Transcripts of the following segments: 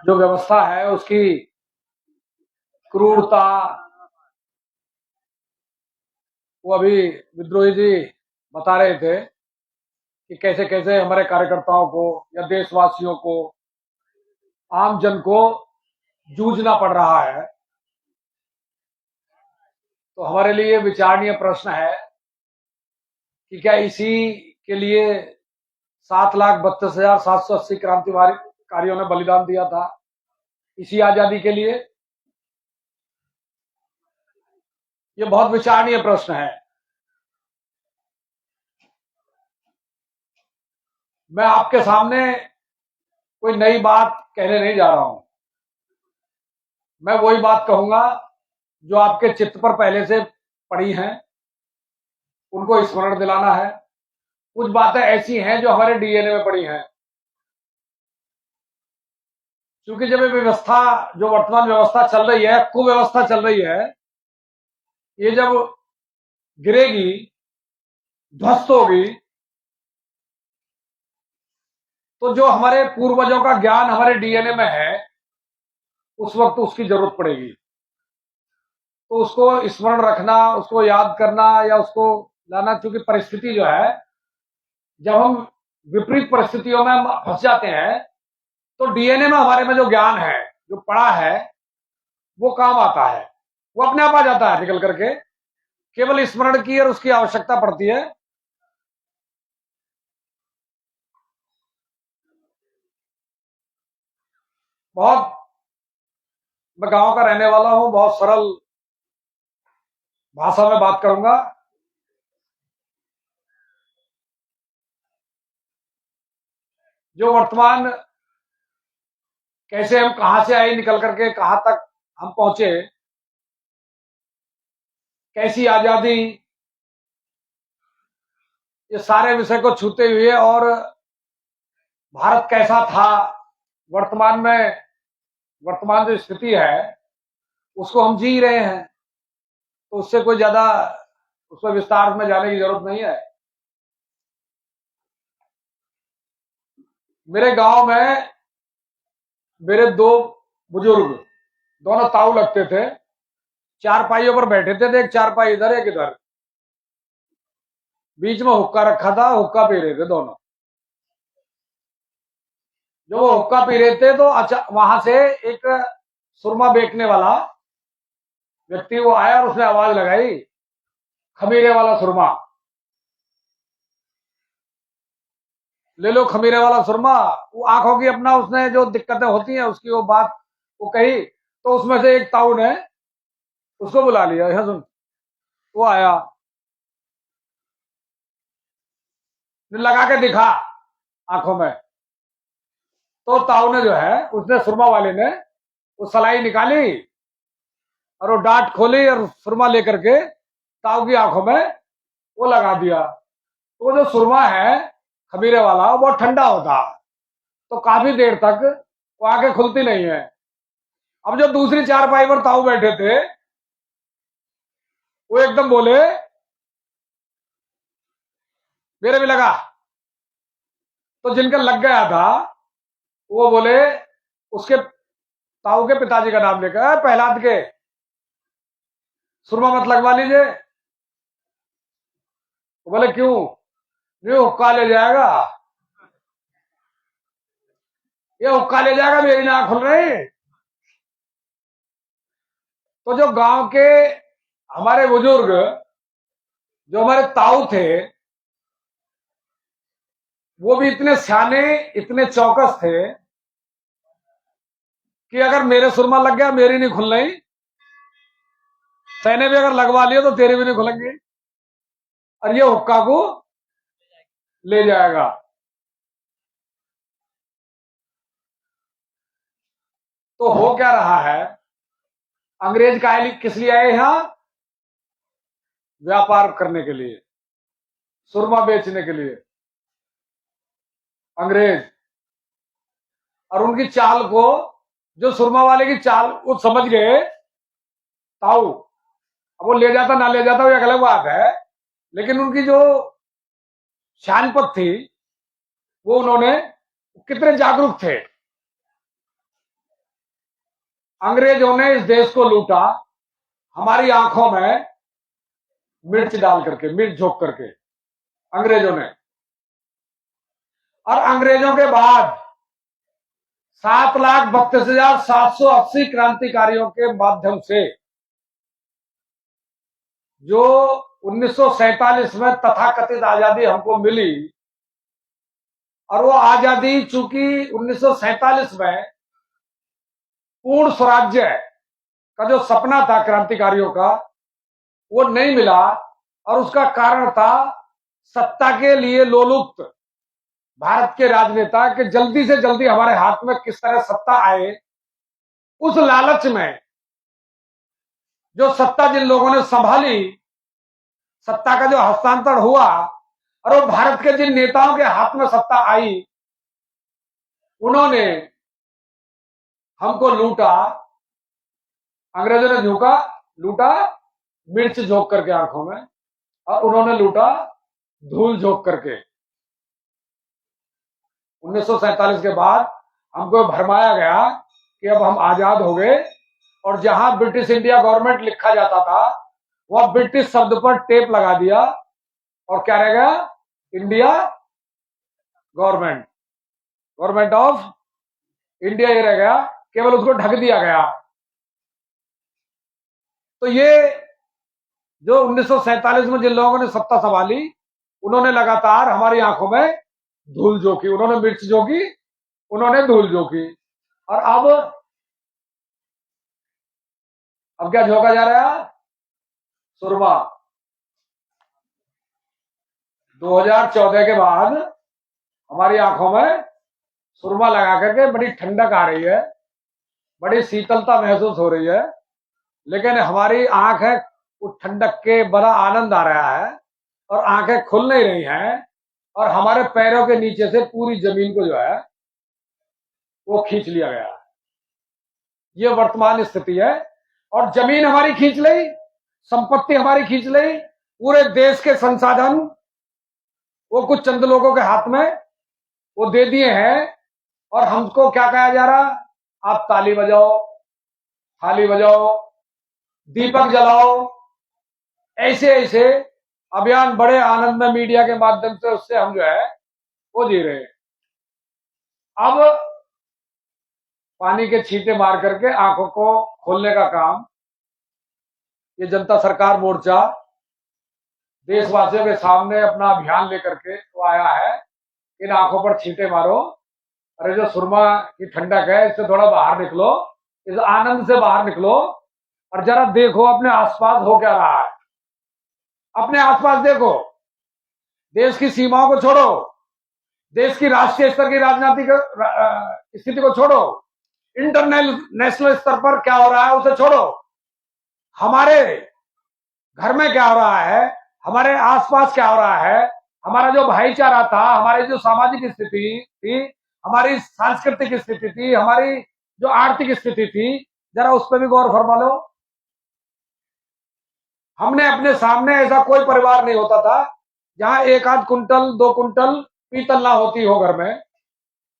जो व्यवस्था है उसकी क्रूरता, वो अभी विद्रोही जी बता रहे थे कि कैसे कैसे हमारे कार्यकर्ताओं को या देशवासियों को, आम जन को जूझना पड़ रहा है। तो हमारे लिए विचारणीय प्रश्न है कि क्या इसी के लिए 7,32,780 क्रांतिकारियों ने बलिदान दिया था, इसी आजादी के लिए? ये बहुत विचारणीय प्रश्न है। मैं आपके सामने कोई नई बात कहने नहीं जा रहा हूं। मैं वही बात कहूंगा जो आपके चित्त पर पहले से पड़ी हैं, उनको स्मरण दिलाना है। कुछ बातें ऐसी हैं जो हमारे डीएनए में पड़ी हैं, क्योंकि जब ये व्यवस्था, जो वर्तमान व्यवस्था चल रही है, कुव्यवस्था चल रही है, ये जब गिरेगी, ध्वस्त होगी, तो जो हमारे पूर्वजों का ज्ञान हमारे डीएनए में है, उस वक्त उसकी जरूरत पड़ेगी। तो उसको स्मरण रखना, उसको याद करना या उसको लाना, क्योंकि परिस्थिति जो है, जब हम विपरीत परिस्थितियों में फंस जाते हैं तो डीएनए में हमारे में जो ज्ञान है, जो पड़ा है, वो काम आता है, वो अपने आप आ जाता है निकल करके। केवल स्मरण की और उसकी आवश्यकता पड़ती है। बहुत, मैं गांव का रहने वाला हूं, बहुत सरल भाषा में बात करूंगा। जो वर्तमान, कैसे हम कहां से आए निकल करके कहां तक हम पहुंचे, कैसी आजादी, ये सारे विषय को छूते हुए, और भारत कैसा था, वर्तमान में, वर्तमान जो स्थिति है उसको हम जी रहे हैं। तो उससे कोई ज्यादा उसमें विस्तार में जाने की जरूरत नहीं है। मेरे गांव में मेरे दो बुजुर्ग, दोनों ताऊ लगते थे, चारपाइयों पर बैठे थे, एक चारपाई इधर एक इधर, बीच में हुक्का रखा था, हुक्का पी रहे थे दोनों। जो वो हुक्का पी रहे थे तो अच्छा, वहां से एक सुरमा बेचने वाला व्यक्ति वो आया और उसने आवाज लगाई, खमीरे वाला सुरमा ले लो, खमीरे वाला सुरमा। वो आंखों की अपना, उसने जो दिक्कतें होती हैं उसकी वो बात वो कही, तो उसमें से एक ताऊ ने उसको बुला लिया, यह सुन। वो आया, लगा के दिखा आंखों में। तो ताऊ ने जो है, उसने सुरमा वाले ने वो सलाई निकाली और वो डांट खोली और सुरमा लेकर के ताऊ की आंखों में वो लगा दिया। तो वो जो सुरमा है खमीरे वाला, वो बहुत ठंडा होता, तो काफी देर तक वो आंखें खुलती नहीं है। अब जो दूसरी चारपाई पर ताऊ बैठे थे, वो एकदम बोले, मेरे भी लगा। तो जिनका लग गया था वो बोले, उसके ताऊ के पिताजी का नाम लेकर, प्रहलाद के, सुरमा मत लगवा लीजिए। तो बोले क्यों? ये हुक्का ले जाएगा, ये हुक्का ले जाएगा, मेरी ना खुल रही। तो जो गांव के हमारे बुजुर्ग, जो हमारे ताऊ थे, वो भी इतने सियाने, इतने चौकस थे कि अगर मेरे सुरमा लग गया, मेरी नहीं खुल रही, तैने भी अगर लगवा लिया तो तेरी भी नहीं खुलेंगी, और ये हुक्का को ले जाएगा। तो हो क्या रहा है, अंग्रेज किस लिए आए यहां? व्यापार करने के लिए, सुरमा बेचने के लिए अंग्रेज। और उनकी चाल को, जो सुरमा वाले की चाल, वो समझ गए ताऊ। अब वो ले जाता ना ले जाता वो एक अलग बात है, लेकिन उनकी जो शानपत थी, वो उन्होंने, कितने जागरूक थे। अंग्रेजों ने इस देश को लूटा, हमारी आंखों में मिर्च डाल करके, मिर्च झोंक करके अंग्रेजों ने। और अंग्रेजों के बाद 7,32,780 क्रांतिकारियों के माध्यम से जो 1947 में तथाकथित आजादी हमको मिली, और वो आजादी चूंकि 1947 में पूर्ण स्वराज्य का जो सपना था क्रांतिकारियों का, वो नहीं मिला। और उसका कारण था सत्ता के लिए लोलुप्त भारत के राजनेता कि जल्दी से जल्दी हमारे हाथ में किस तरह सत्ता आए। उस लालच में जो सत्ता जिन लोगों ने संभाली, सत्ता का जो हस्तांतरण हुआ, और वो भारत के जिन नेताओं के हाथ में सत्ता आई, उन्होंने हमको लूटा। अंग्रेजों ने लूटा मिर्च झोंक करके आंखों में, और उन्होंने लूटा धूल झोंक करके। 1947 के बाद हमको भरमाया गया कि अब हम आजाद हो गए, और जहां ब्रिटिश इंडिया गवर्नमेंट लिखा जाता था वह ब्रिटिश शब्द पर टेप लगा दिया, और क्या रह गया? India government, government of India ये रह गया, केवल उसको ढक दिया गया। तो ये जो 1947 में जिन लोगों ने सत्ता संभाली, उन्होंने लगातार हमारी आंखों में धूल झोंकी, उन्होंने मिर्च झोंकी, उन्होंने धूल झोंकी। और अब क्या झोंका जा रहा है? सुरमा। 2014 के बाद हमारी आंखों में सुरमा लगा करके बड़ी ठंडक आ रही है, बड़ी शीतलता महसूस हो रही है, लेकिन हमारी आंख है उस ठंडक के बड़ा आनंद आ रहा है, और आंखें खुल नहीं रही हैं, और हमारे पैरों के नीचे से पूरी जमीन को जो है वो खींच लिया गया है। ये वर्तमान स्थिति है। और जमीन हमारी खींच ली, संपत्ति हमारी खींच ली, पूरे देश के संसाधन वो कुछ चंद लोगों के हाथ में वो दे दिए हैं। और हमको क्या कहा जा रहा? आप ताली बजाओ, थाली बजाओ, दीपक जलाओ, ऐसे ऐसे अभियान बड़े आनंद में मीडिया के माध्यम से उससे हम जो है वो जी रहे हैं। अब पानी के छींटे मार करके आंखों को खोलने का काम ये जनता सरकार मोर्चा देशवासियों के सामने अपना अभियान लेकर के तो आया है। इन आंखों पर छींटे मारो, अरे जो सुरमा की ठंडक है इससे थोड़ा बाहर निकलो, इस आनंद से बाहर निकलो, और जरा देखो अपने आसपास हो क्या रहा है। अपने आसपास देखो, देश की सीमाओं को छोड़ो, देश की राष्ट्रीय स्तर की राजनीतिक स्थिति को छोड़ो, इंटरनेशनल स्तर पर क्या हो रहा है उसे छोड़ो। हमारे घर में क्या हो रहा है, हमारे आसपास क्या हो रहा है, हमारा जो भाईचारा था, हमारी जो सामाजिक स्थिति थी, हमारी सांस्कृतिक स्थिति थी, हमारी जो आर्थिक स्थिति थी, जरा उस पर भी गौर फरमा लो। हमने अपने सामने ऐसा कोई परिवार नहीं होता था जहां एक आध कुंटल 2 कुंटल पीतल ना होती हो घर में।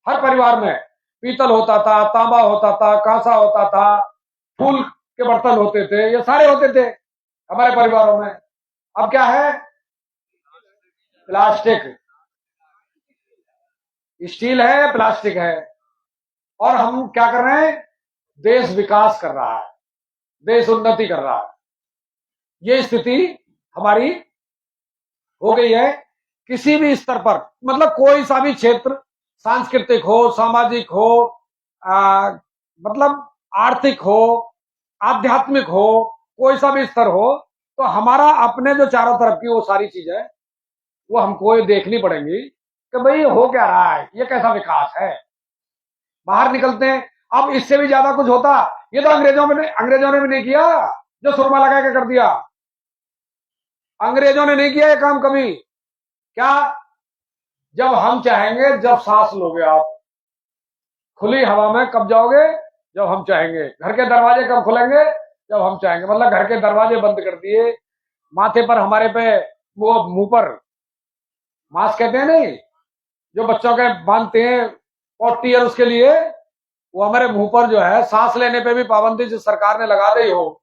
हर परिवार में पीतल होता था, तांबा होता था, कांसा होता था, फूल के बर्तन होते थे, ये सारे होते थे हमारे परिवारों में। अब क्या है? प्लास्टिक, स्टील है, प्लास्टिक है। और हम क्या कर रहे हैं? देश विकास कर रहा है, देश उन्नति कर रहा है। ये स्थिति हमारी हो गई है किसी भी स्तर पर, मतलब कोई सा भी क्षेत्र, सांस्कृतिक हो, सामाजिक हो, मतलब आर्थिक हो, आध्यात्मिक हो, कोई सा भी स्तर हो, तो हमारा अपने जो चारों तरफ की वो सारी चीजें वो हमको ये देखनी पड़ेंगी कि भाई हो क्या रहा है, ये कैसा विकास है। बाहर निकलते हैं। अब इससे भी ज्यादा कुछ होता, ये तो अंग्रेजों ने भी नहीं किया जो सुरमा लगा के कर दिया। अंग्रेजों ने नहीं किया ये काम कभी। क्या? जब हम चाहेंगे, जब सांस लोगे आप, खुली हवा में कब जाओगे? जब हम चाहेंगे। घर के दरवाजे कब खुलेंगे? जब हम चाहेंगे। मतलब घर के दरवाजे बंद कर दिए, माथे पर हमारे पे वो मुंह पर मास्क कहते हैं नहीं, जो बच्चों के बांधते हैं 40 ईयर, उसके लिए वो हमारे मुंह पर जो है सांस लेने पे भी पाबंदी जो सरकार ने लगा दी हो,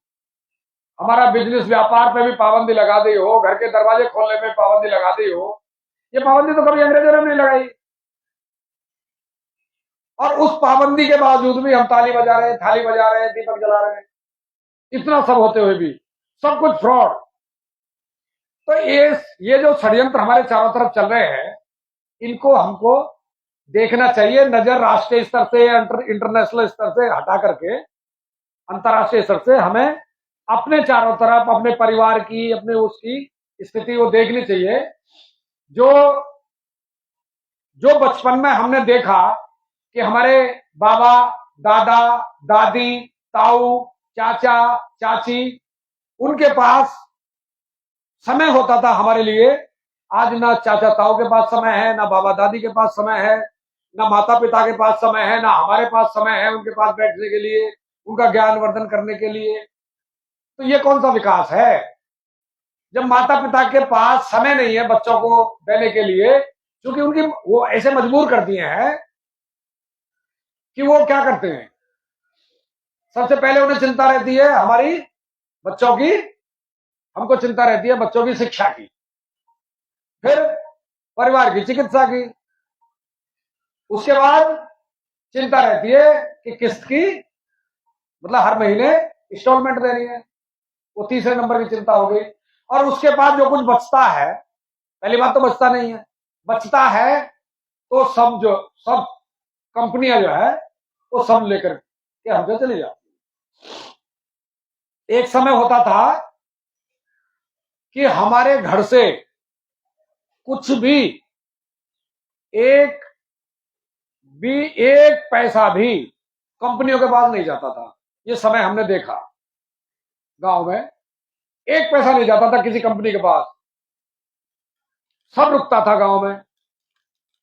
हमारा बिजनेस व्यापार पे भी पाबंदी लगा दी हो, घर के दरवाजे खोलने पे पाबंदी लगा दी हो, ये पाबंदी तो कभी अंग्रेजों ने नहीं लगाई। और उस पाबंदी के बावजूद भी हम ताली बजा रहे हैं, थाली बजा रहे हैं, दीपक जला रहे हैं, इतना सब होते हुए भी सब कुछ फ्रॉड। तो ये जो षड्यंत्र हमारे चारों तरफ चल रहे हैं, इनको हमको देखना चाहिए। नजर राष्ट्रीय स्तर से, इंटरनेशनल स्तर से हटा करके अंतर्राष्ट्रीय स्तर से हमें अपने चारों तरफ, अपने परिवार की, अपने उसकी स्थिति को देखनी चाहिए। जो जो बचपन में हमने देखा कि हमारे बाबा, दादा, दादी, ताऊ, चाचा, चाची, उनके पास समय होता था हमारे लिए। आज ना चाचा ताऊ के पास समय है, ना बाबा दादी के पास समय है, ना माता पिता के पास समय है, ना हमारे पास समय है उनके पास बैठने के लिए, उनका ज्ञान वर्धन करने के लिए। तो ये कौन सा विकास है? जब माता पिता के पास समय नहीं है बच्चों को देने के लिए, क्योंकि उनकी वो ऐसे मजबूर कर दिए हैं कि वो क्या करते हैं, सबसे पहले उन्हें चिंता रहती है हमारी बच्चों की, हमको चिंता रहती है बच्चों की शिक्षा की, फिर परिवार की चिकित्सा की, उसके बाद चिंता रहती है कि किस्त की, मतलब हर महीने इंस्टॉलमेंट देनी है, वो तीसरे नंबर की चिंता हो गई। और उसके बाद जो कुछ बचता है, पहली बात तो बचता नहीं है, बचता है तो सब कंपनियां जो है वो सब लेकर के हमसे चली जाती। एक समय होता था कि हमारे घर से कुछ भी एक पैसा भी कंपनियों के पास नहीं जाता था। ये समय हमने देखा, गांव में एक पैसा नहीं जाता था किसी कंपनी के पास, सब रुकता था गांव में।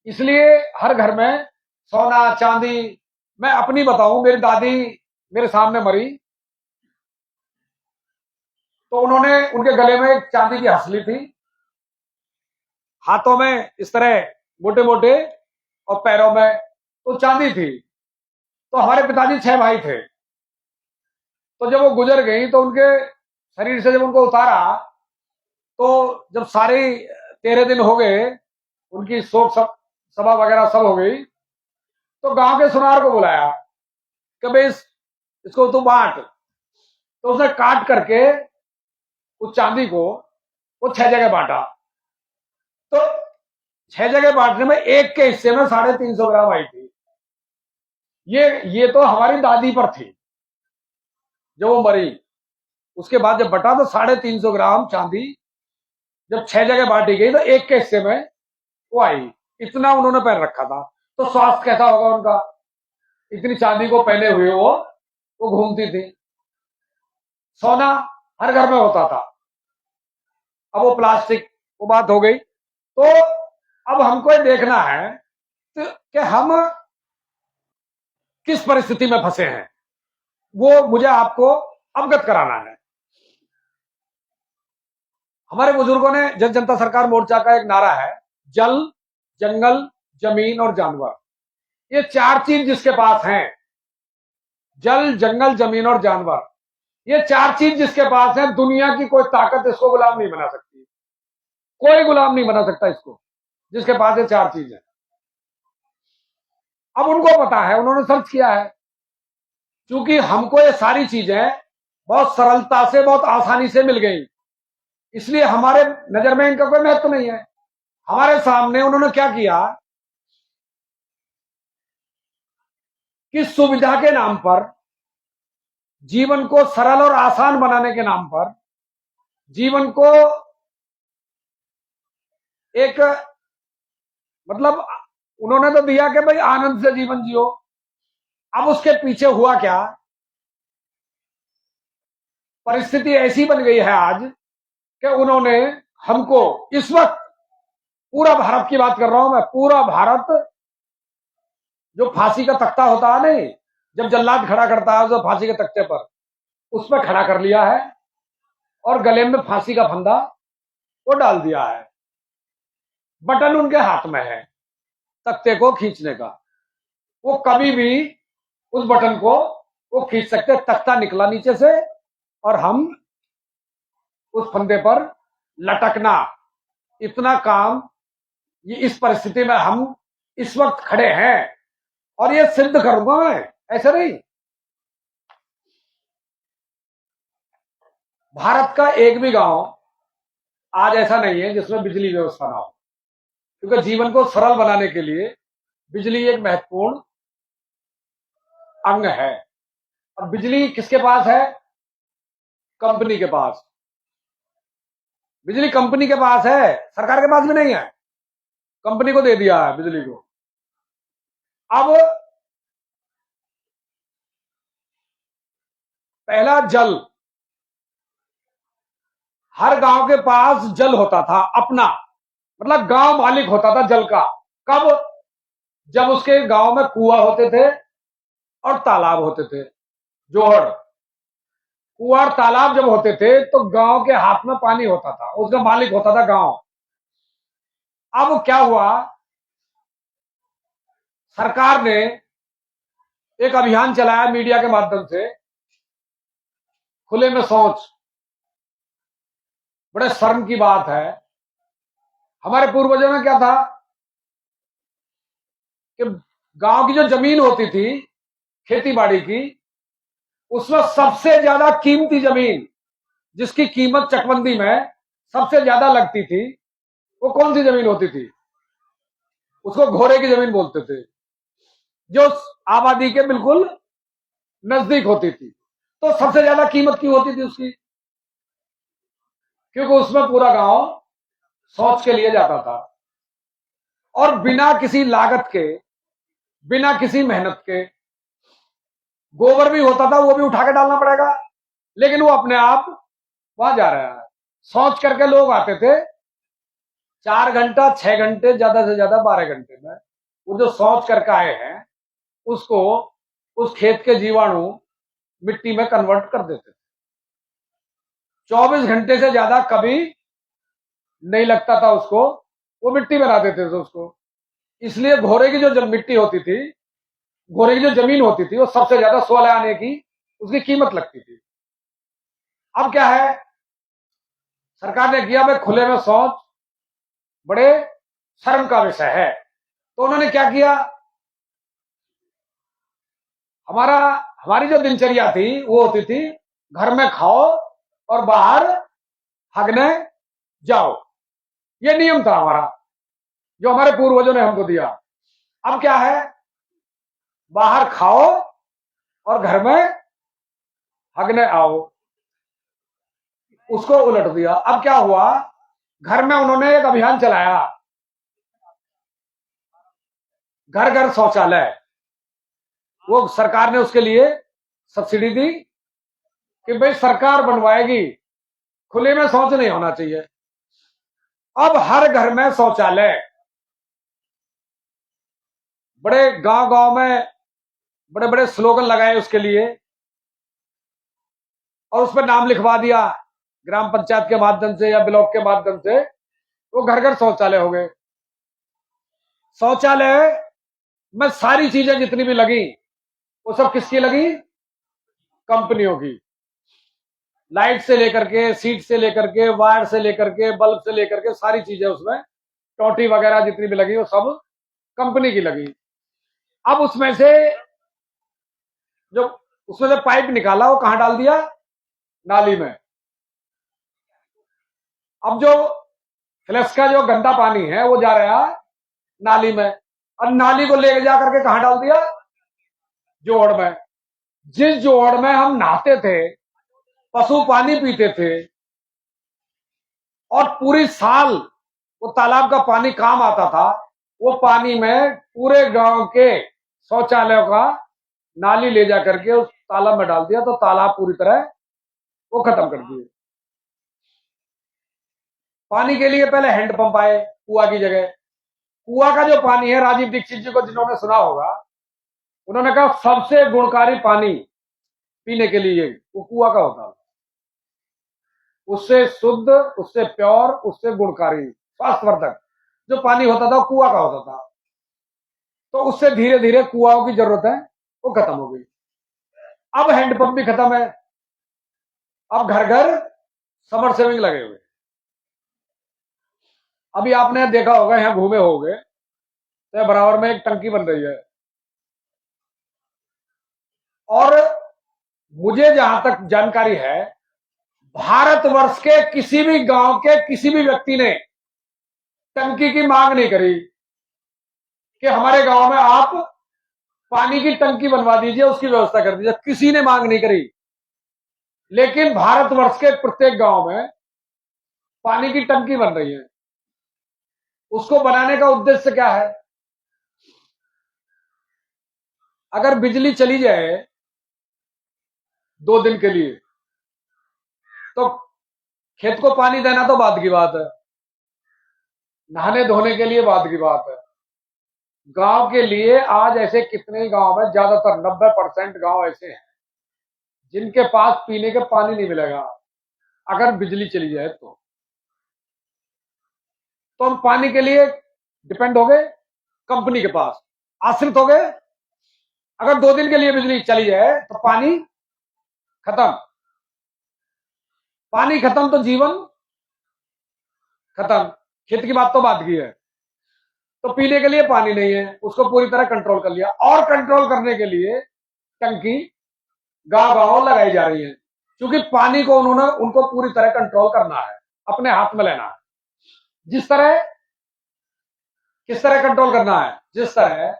इसलिए हर घर में सोना चांदी, मैं अपनी बताऊं, मेरी दादी मेरे सामने मरी तो उन्होंने, उनके गले में एक चांदी की हंसली थी, हाथों में इस तरह मोटे मोटे और पैरों में तो चांदी थी। तो हमारे पिताजी 6 भाई थे, तो जब वो गुजर गई तो उनके शरीर से जब उनको उतारा, तो जब सारे 13 दिन हो गए, उनकी शोक सभा वगैरह सब हो गई, तो गांव के सुनार को बुलाया कि भाई इसको तू बांट। तो उसने काट करके उस चांदी को वो 6 जगह बांटा। तो 6 जगह बांटने में एक के हिस्से में 350 ग्राम आई थी। ये तो हमारी दादी पर थी जब वो मरी। उसके बाद जब बटा तो 350 ग्राम चांदी जब 6 जगह बांटी गई तो एक के हिस्से में वो आई। इतना उन्होंने पहन रखा था, तो स्वास्थ्य कैसा होगा उनका? इतनी चांदी को पहने हुए वो घूमती थी। सोना हर घर में होता था, अब वो प्लास्टिक, वो बात हो गई। तो अब हमको ये देखना है कि हम किस परिस्थिति में फंसे हैं, वो मुझे आपको अवगत कराना है। हमारे बुजुर्गों ने जन जनता सरकार मोर्चा का एक नारा है, जल, जंगल, जमीन और जानवर। ये 4 चीज जिसके पास हैं, जल, जंगल, जमीन और जानवर, ये 4 चीज जिसके पास है, दुनिया की कोई ताकत इसको गुलाम नहीं बना सकती। कोई गुलाम नहीं बना सकता इसको, जिसके पास ये 4 चीज है। अब उनको पता है, उन्होंने सर्च किया है। क्योंकि हमको ये सारी चीजें बहुत सरलता से, बहुत आसानी से मिल गई, इसलिए हमारे नजर में इनका कोई महत्व नहीं है। हमारे सामने उन्होंने क्या किया कि सुविधा के नाम पर, जीवन को सरल और आसान बनाने के नाम पर, जीवन को एक, मतलब उन्होंने तो दिया कि भाई आनंद से जीवन जियो। अब उसके पीछे हुआ क्या, परिस्थिति ऐसी बन गई है आज कि उन्होंने हमको इस वक्त, पूरा भारत की बात कर रहा हूं मैं, पूरा भारत, जो फांसी का तख्ता होता है नहीं, जब जल्लाद खड़ा करता है उसे फांसी के तख्ते पर, उस पर खड़ा कर लिया है और गले में फांसी का फंदा वो डाल दिया है। बटन उनके हाथ में है तख्ते को खींचने का। वो कभी भी उस बटन को वो खींच सकते, तख्ता निकला नीचे से और हम उस फंदे पर लटकना, इतना काम। ये इस परिस्थिति में हम इस वक्त खड़े हैं और ये सिद्ध करूंगा मैं, ऐसा नहीं। भारत का एक भी गांव आज ऐसा नहीं है जिसमें बिजली व्यवस्था ना हो, क्योंकि जीवन को सरल बनाने के लिए बिजली एक महत्वपूर्ण अंग है। और बिजली किसके पास है? कंपनी के पास। बिजली कंपनी के पास है, सरकार के पास भी नहीं है, कंपनी को दे दिया है बिजली को। अब पहला जल, हर गांव के पास जल होता था अपना, मतलब गांव मालिक होता था जल का। कब? जब उसके गांव में कुआं होते थे और तालाब होते थे, जोहड़। कुआं और तालाब जब होते थे तो गांव के हाथ में पानी होता था, उसका मालिक होता था गांव। अब क्या हुआ, सरकार ने एक अभियान चलाया मीडिया के माध्यम से, खुले में शौच। बड़े शर्म की बात है, हमारे पूर्वजों में क्या था कि गांव की जो जमीन होती थी खेती बाड़ी की, उसमें सबसे ज्यादा कीमती जमीन, जिसकी कीमत चकबंदी में सबसे ज्यादा लगती थी, वो कौन सी जमीन होती थी? उसको घोड़े की जमीन बोलते थे, जो आबादी के बिल्कुल नजदीक होती थी। तो सबसे ज्यादा कीमत क्यों होती थी उसकी? क्योंकि उसमें पूरा गांव शौच के लिए जाता था और बिना किसी लागत के, बिना किसी मेहनत के। गोबर भी होता था, वो भी उठा के डालना पड़ेगा, लेकिन वो अपने आप वहां जा रहा है। शौच करके लोग आते थे 4 घंटा 6 घंटे, ज्यादा से ज्यादा 12 घंटे में वो जो शौच करके आए हैं उसको उस खेत के जीवाणु मिट्टी में कन्वर्ट कर देते थे। 24 घंटे से ज्यादा कभी नहीं लगता था उसको, वो मिट्टी बना देते थे उसको। इसलिए घोड़े की जो मिट्टी होती थी, घोड़े की जो जमीन होती थी, वो सबसे ज्यादा 16 आने की उसकी कीमत लगती थी। अब क्या है, सरकार ने किया भाई खुले में शौच बड़े शर्म का विषय है, तो उन्होंने क्या किया, हमारी जो दिनचर्या थी वो होती थी घर में खाओ और बाहर हगने जाओ। ये नियम था हमारा, जो हमारे पूर्वजों ने हमको दिया। अब क्या है, बाहर खाओ और घर में हगने आओ, उसको उलट दिया। अब क्या हुआ, घर में उन्होंने एक अभियान चलाया, घर घर शौचालय। वो सरकार ने उसके लिए सब्सिडी दी कि भाई सरकार बनवाएगी, खुले में शौच नहीं होना चाहिए। अब हर घर में शौचालय, बड़े गांव गांव में बड़े बड़े स्लोगन लगाए उसके लिए और उस पर नाम लिखवा दिया ग्राम पंचायत के माध्यम से या ब्लॉक के माध्यम से, वो घर घर शौचालय हो गए। शौचालय में सारी चीजें जितनी भी लगी वो सब किसकी लगी? कंपनियों की। लाइट से लेकर के, सीट से लेकर के, वायर से लेकर के, बल्ब से लेकर के, सारी चीजें उसमें, टोटी वगैरह जितनी भी लगी वो सब कंपनी की लगी। अब उसमें से पाइप निकाला, वो कहां डाल दिया? नाली में। अब जो फ्लश का जो गंदा पानी है वो जा रहा है नाली में, और नाली को लेके जाकर के कहां डाल दिया? जोड़ में। जिस जोड़ में हम नहाते थे, पशु पानी पीते थे और पूरी साल वो तालाब का पानी काम आता था, वो पानी में पूरे गांव के शौचालयों का नाली ले जाकर के उस तालाब में डाल दिया, तो तालाब पूरी तरह वो खत्म कर दिए। पानी के लिए पहले हैंडपंप आए कुआं की जगह। कुआं का जो पानी है, राजीव दीक्षित जी को जिन्होंने सुना होगा, उन्होंने कहा सबसे गुणकारी पानी पीने के लिए वो कुआं का होता है, उससे शुद्ध, उससे प्योर, उससे गुणकारी, स्वास्थ्यवर्धक जो पानी होता था वो कुआं का होता था। तो उससे धीरे धीरे कुआओं की जरूरत है वो खत्म हो गई। अब हैंडपंप भी खत्म है, अब घर घर समर सेविंग लगे हुए। अभी आपने देखा होगा, यहां घूमे होगे तो बराबर में एक टंकी बन रही है, और मुझे जहां तक जानकारी है, भारतवर्ष के किसी भी गांव के किसी भी व्यक्ति ने टंकी की मांग नहीं करी कि हमारे गांव में आप पानी की टंकी बनवा दीजिए, उसकी व्यवस्था कर दीजिए। किसी ने मांग नहीं करी। लेकिन भारतवर्ष के प्रत्येक गांव में पानी की टंकी बन रही है। उसको बनाने का उद्देश्य क्या है? अगर बिजली चली जाए 2 दिन के लिए, तो खेत को पानी देना तो बात की बात है, नहाने धोने के लिए बात की बात है। गांव के लिए आज ऐसे कितने गांव में, ज्यादातर 90% गांव ऐसे हैं जिनके पास पीने के पानी नहीं मिलेगा अगर बिजली चली जाए। तो हम पानी के लिए डिपेंड हो गए, कंपनी के पास आश्रित हो गए। अगर 2 दिन के लिए बिजली चली जाए तो पानी खत्म, पानी खत्म तो जीवन खत्म। खेत की बात तो बात की है। तो पीने के लिए पानी नहीं है, उसको पूरी तरह कंट्रोल कर लिया, और कंट्रोल करने के लिए टंकी गांव गांव लगाई जा रही है, क्योंकि पानी को उन्होंने उनको पूरी तरह कंट्रोल करना है, अपने हाथ में लेना है। जिस तरह, किस तरह कंट्रोल करना है? जिस तरह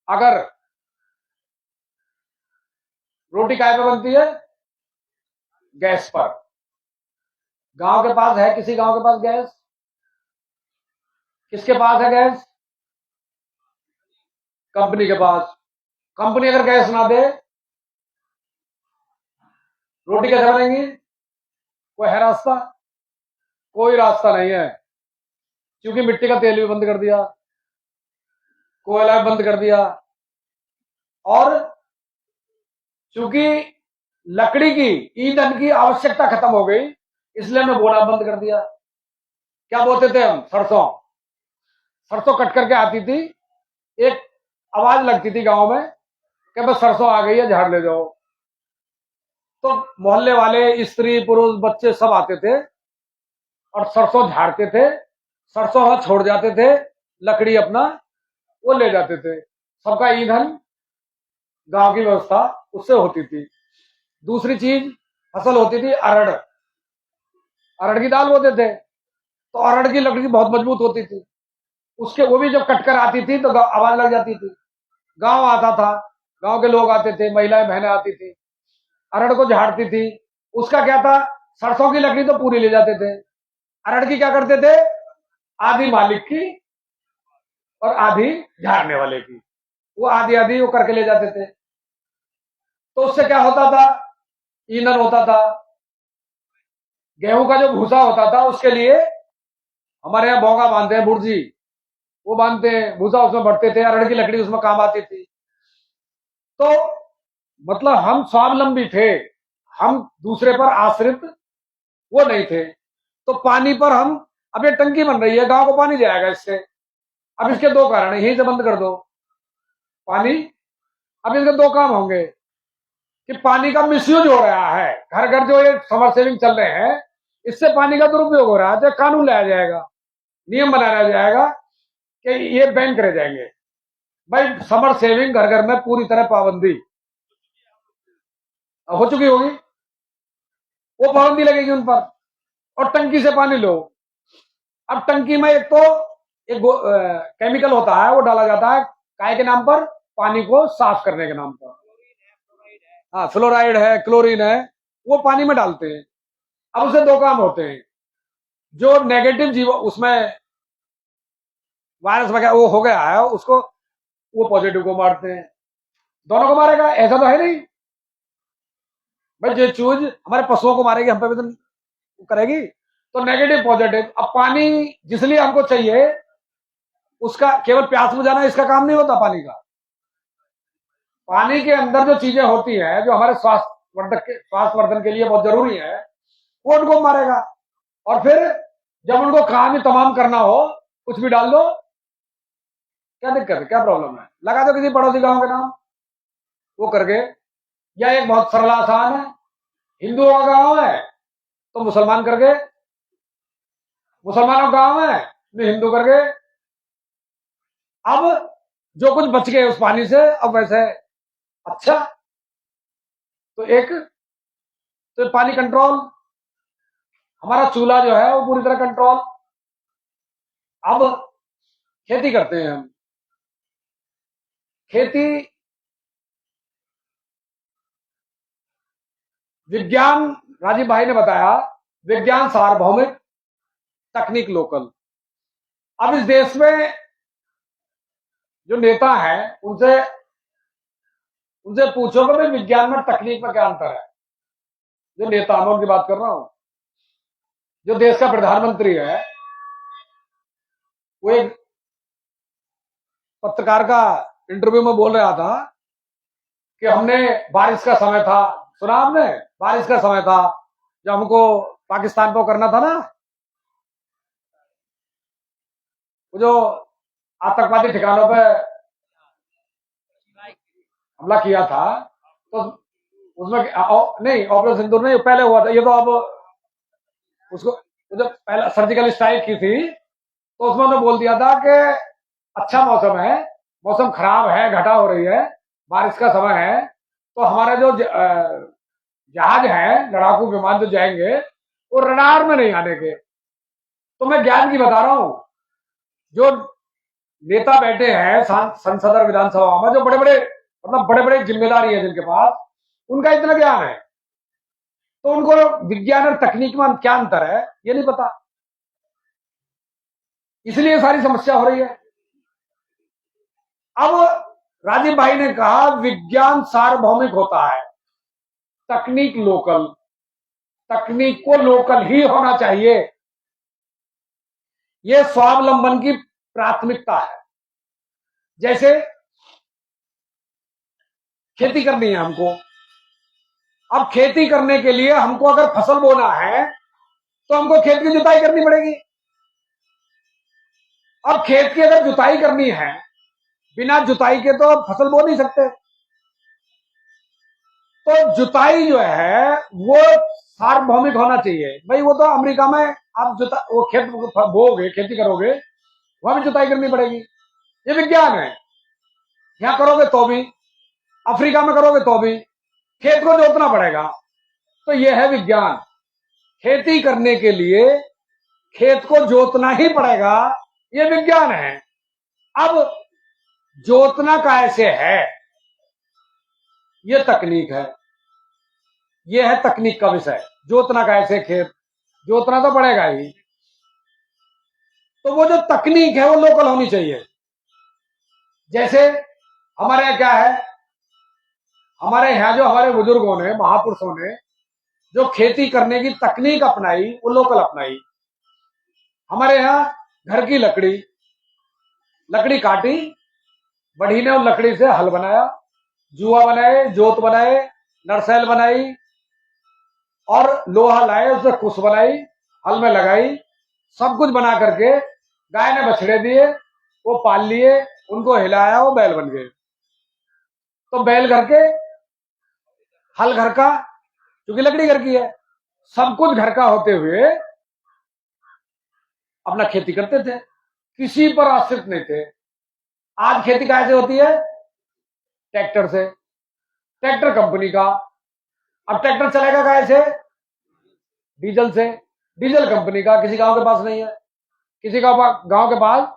अगर रोटी काय पे बनती है? गैस पर। गांव के पास है किसी गांव के पास गैस? किसके पास है गैस? कंपनी के पास। कंपनी अगर गैस ना दे, रोटी कैसे बनेगी? कोई है रास्ता? कोई रास्ता नहीं है, क्योंकि मिट्टी का तेल भी बंद कर दिया, कोयला भी बंद कर दिया, और चूंकि लकड़ी की, ईंधन की आवश्यकता खत्म हो गई, इसलिए हमने बोना बंद कर दिया। क्या बोलते थे हम? सरसों। सरसों कट करके आती थी, एक आवाज लगती थी गांव में कि बस सरसों आ गई है, झाड़ ले जाओ। तो मोहल्ले वाले, स्त्री पुरुष बच्चे सब आते थे और सरसों झाड़ते थे, सरसों वहां छोड़ जाते थे, लकड़ी अपना वो ले जाते थे। सबका ईंधन, गांव की व्यवस्था उससे होती थी। दूसरी चीज, फसल होती थी अरड़। अरड़ की दाल बोते थे, तो अरड़ की लकड़ी बहुत मजबूत होती थी, उसके वो भी जब कटकर आती थी तो आवाज लग जाती थी। गांव आता था, गांव के लोग आते थे, महिलाएं बहनें आती थी, अरड़ को झाड़ती थी। उसका क्या था? सरसों की लकड़ी तो पूरी ले जाते थे, अरड़ की क्या करते थे? आधी मालिक की और आधी झाड़ने वाले की, वो आधी आधी वो करके ले जाते थे। तो उससे क्या होता था? ईंधन होता था। गेहूं का जो भूसा होता था, उसके लिए हमारे यहाँ भोगा बांधते हैं, बुर्जी, वो बांधते हैं, भूसा उसमें भरते थे, अरड़ की लकड़ी उसमें काम आती थी। तो मतलब हम स्वावलंबी थे, हम दूसरे पर आश्रित वो नहीं थे। तो पानी पर हम, अब ये टंकी बन रही है, गांव को पानी जाएगा इससे। अब इसके 2 कारण है, यहीं से बंद कर दो पानी। अब इसके 2 काम होंगे कि पानी का मिसयूज हो रहा है, घर घर जो ये समर सेविंग चल रहे हैं, इससे पानी का दुरुपयोग हो रहा है। तो कानून लाया जाएगा, नियम बनाया जाएगा कि ये बैन करे जाएंगे। भाई समर सेविंग घर घर में पूरी तरह पाबंदी हो चुकी होगी, वो पाबंदी लगेगी उन पर, और टंकी से पानी लो। अब टंकी में एक तो एक केमिकल होता है, वो डाला जाता है काय के नाम पर? पानी को साफ करने के नाम पर। हाँ, फ्लोराइड है, क्लोरीन है, वो पानी में डालते हैं। अब उससे 2 काम होते हैं, जो नेगेटिव जीव उसमें वायरस वगैरह वो हो गया है, उसको वो पॉजिटिव को मारते हैं। दोनों को मारेगा ऐसा तो है नहीं भाई, जो चूज हमारे पशुओं को मारेगी, हम पे भी तो करेगी। तो नेगेटिव पॉजिटिव। अब पानी जिसलिए हमको चाहिए, उसका केवल प्यास बुझाना इसका काम नहीं होता पानी का। पानी के अंदर जो चीजें होती हैं, जो हमारे स्वास्थ्य वर्धन के लिए बहुत जरूरी है, वो उनको मारेगा। और फिर जब उनको काम ही तमाम करना हो, कुछ भी डाल दो, क्या दिक्कत है, क्या प्रॉब्लम है? लगा दो किसी पड़ोसी गांव के नाम, वो करके। या एक बहुत सरल आसान है, हिंदुओं का गांव है तो मुसलमान करके, मुसलमानों का गांव है तो हिंदू करके। अब जो कुछ बच गए उस पानी से, अब वैसे अच्छा, तो एक तो पानी कंट्रोल, हमारा चूल्हा जो है वो पूरी तरह कंट्रोल। अब खेती करते हैं हम, खेती विज्ञान, राजीव भाई ने बताया, विज्ञान सार्वभौमिक, तकनीक लोकल। अब इस देश में जो नेता है उनसे उनसे पूछोगे भाई विज्ञान में तकनीक में क्या अंतर है। जो नेता, मैं उनकी बात कर रहा हूं, जो देश का प्रधानमंत्री है, वो एक पत्रकार का इंटरव्यू में बोल रहा था कि हमने, बारिश का समय था, सुना आपने, बारिश का समय था जब हमको पाकिस्तान को करना था ना, वो जो आतंकवादी ठिकानों पे हमला किया था, तो उसमें नहीं, ऑपरेशन सिंदूर नहीं, पहले हुआ था ये तो। अब उसको जब पहला सर्जिकल स्ट्राइक की थी तो उसमें उन्होंने बोल दिया था कि अच्छा मौसम है, मौसम खराब है, घटा हो रही है, बारिश का समय है, तो हमारे जो जहाज है, लड़ाकू विमान जो जाएंगे वो रडार में नहीं आने के। तो मैं ज्ञान की बता रहा हूं, जो नेता बैठे हैं संसद और विधानसभा में, जो बड़े बड़े, मतलब बड़े बड़े जिम्मेदारी है जिनके पास, उनका इतना ज्ञान है, तो उनको विज्ञान और तकनीक में क्या अंतर है ये नहीं पता, इसलिए सारी समस्या हो रही है। अब राजीव भाई ने कहा विज्ञान सार्वभौमिक होता है, तकनीक लोकल, तकनीक को लोकल ही होना चाहिए, यह स्वावलंबन की प्राथमिकता है। जैसे खेती करनी है हमको, अब खेती करने के लिए हमको अगर फसल बोना है तो हमको खेत की जुताई करनी पड़ेगी। अब खेत की अगर जुताई करनी है, बिना जुताई के तो फसल बो नहीं सकते, तो जुताई जो है वो सार्वभौमिक होना चाहिए। भाई वो तो अमेरिका में आप वो खेत बोगे, खेती करोगे, वहां भी जुताई करनी पड़ेगी, ये विज्ञान है। यहां करोगे तो भी, अफ्रीका में करोगे तो भी खेत को जोतना पड़ेगा, तो यह है विज्ञान। खेती करने के लिए खेत को जोतना ही पड़ेगा, यह विज्ञान है। अब जोतना कैसे है, यह तकनीक है, यह है तकनीक का विषय। जोतना कैसे, खेत जोतना तो पड़ेगा ही, तो वो जो तकनीक है वो लोकल होनी चाहिए। जैसे हमारे यहाँ क्या है, हमारे यहाँ जो हमारे बुजुर्गों ने, महापुरुषों ने जो खेती करने की तकनीक अपनाई, वो लोकल अपनाई। हमारे यहाँ घर की लकड़ी, लकड़ी काटी, बढ़ी ने उस लकड़ी से हल बनाया, जुआ बनाए, जोत बनाए, नरसैल बनाई, और लोहा लाए, उससे कुश बनाई, हल में लगाई, सब कुछ बना करके गाय ने बछड़े दिए, वो पाल लिए, उनको हिलाया, वो बैल बन गए। तो बैल घर के, हल घर का, क्योंकि लकड़ी घर की है, सब कुछ घर का होते हुए अपना खेती करते थे, किसी पर आश्रित नहीं थे। आज खेती कैसे होती है? ट्रैक्टर से, ट्रैक्टर कंपनी का। अब ट्रैक्टर चलेगा कैसे? डीजल से, डीजल कंपनी का। किसी गांव के पास नहीं है, किसी गांव के पास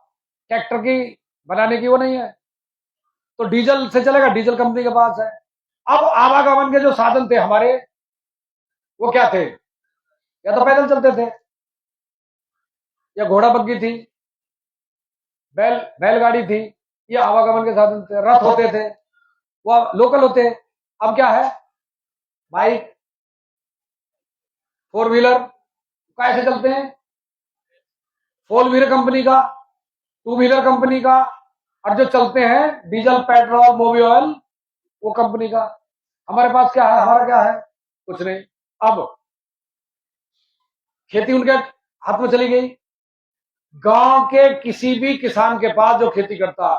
ट्रैक्टर की बनाने की वो नहीं है, तो डीजल से चलेगा, डीजल कंपनी के पास है। अब आवागमन के जो साधन थे हमारे, वो क्या थे? या तो पैदल चलते थे, या घोड़ा बग्गी थी, बैलगाड़ी थी, ये आवागमन के साधन थे। रथ होते थे, वो लोकल होते। अब क्या है? बाइक, फोर व्हीलर, कैसे चलते हैं? फोर व्हीलर कंपनी का, टू व्हीलर कंपनी का, और जो चलते हैं डीजल, पेट्रोल, मोबिल, वो कंपनी का। हमारे पास क्या है? हमारा क्या है? कुछ नहीं। अब खेती उनके हाथ में चली गई। गांव के किसी भी किसान के पास जो खेती करता,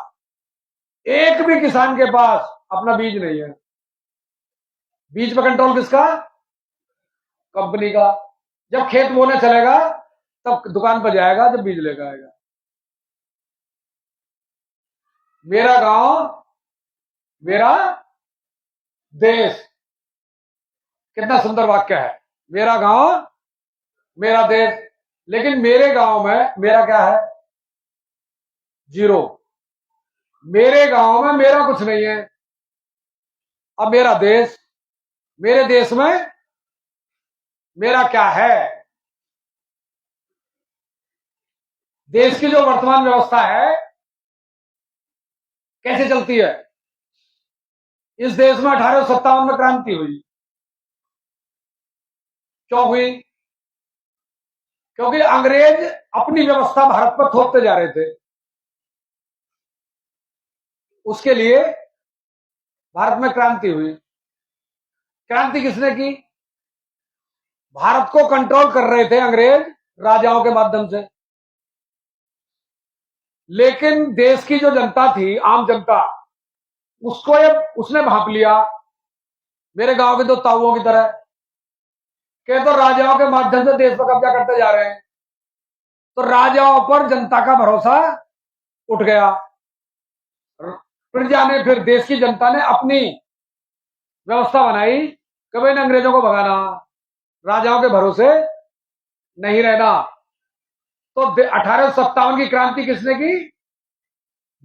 एक भी किसान के पास अपना बीज नहीं है। बीज पर कंट्रोल किसका? कंपनी का। जब खेत बोने चलेगा तब दुकान पर जाएगा, जब बीज लेकर आएगा। मेरा गांव मेरा देश, कितना सुंदर वाक्य है। मेरा गांव मेरा देश, लेकिन मेरे गांव में मेरा क्या है? जीरो। मेरे गांव में मेरा कुछ नहीं है। अब मेरा देश, मेरे देश में मेरा क्या है? देश की जो वर्तमान व्यवस्था है कैसे चलती है? इस देश में 1857 में क्रांति हुई। क्यों हुई? क्योंकि अंग्रेज अपनी व्यवस्था भारत पर थोपते जा रहे थे। उसके लिए भारत में क्रांति हुई। क्रांति किसने की? भारत को कंट्रोल कर रहे थे अंग्रेज राजाओं के माध्यम से। लेकिन देश की जो जनता थी, आम जनता, उसको ये उसने भांप लिया, मेरे गांव के दो ताऊओं की तरह, के तो राजाओं के माध्यम से देश पर कब्जा करते जा रहे हैं। तो राजाओं पर जनता का भरोसा उठ गया। प्रजा ने, फिर देश की जनता ने अपनी व्यवस्था बनाई, कभी इन अंग्रेजों को भगाना, राजाओं के भरोसे नहीं रहना। तो 1857 की क्रांति किसने की?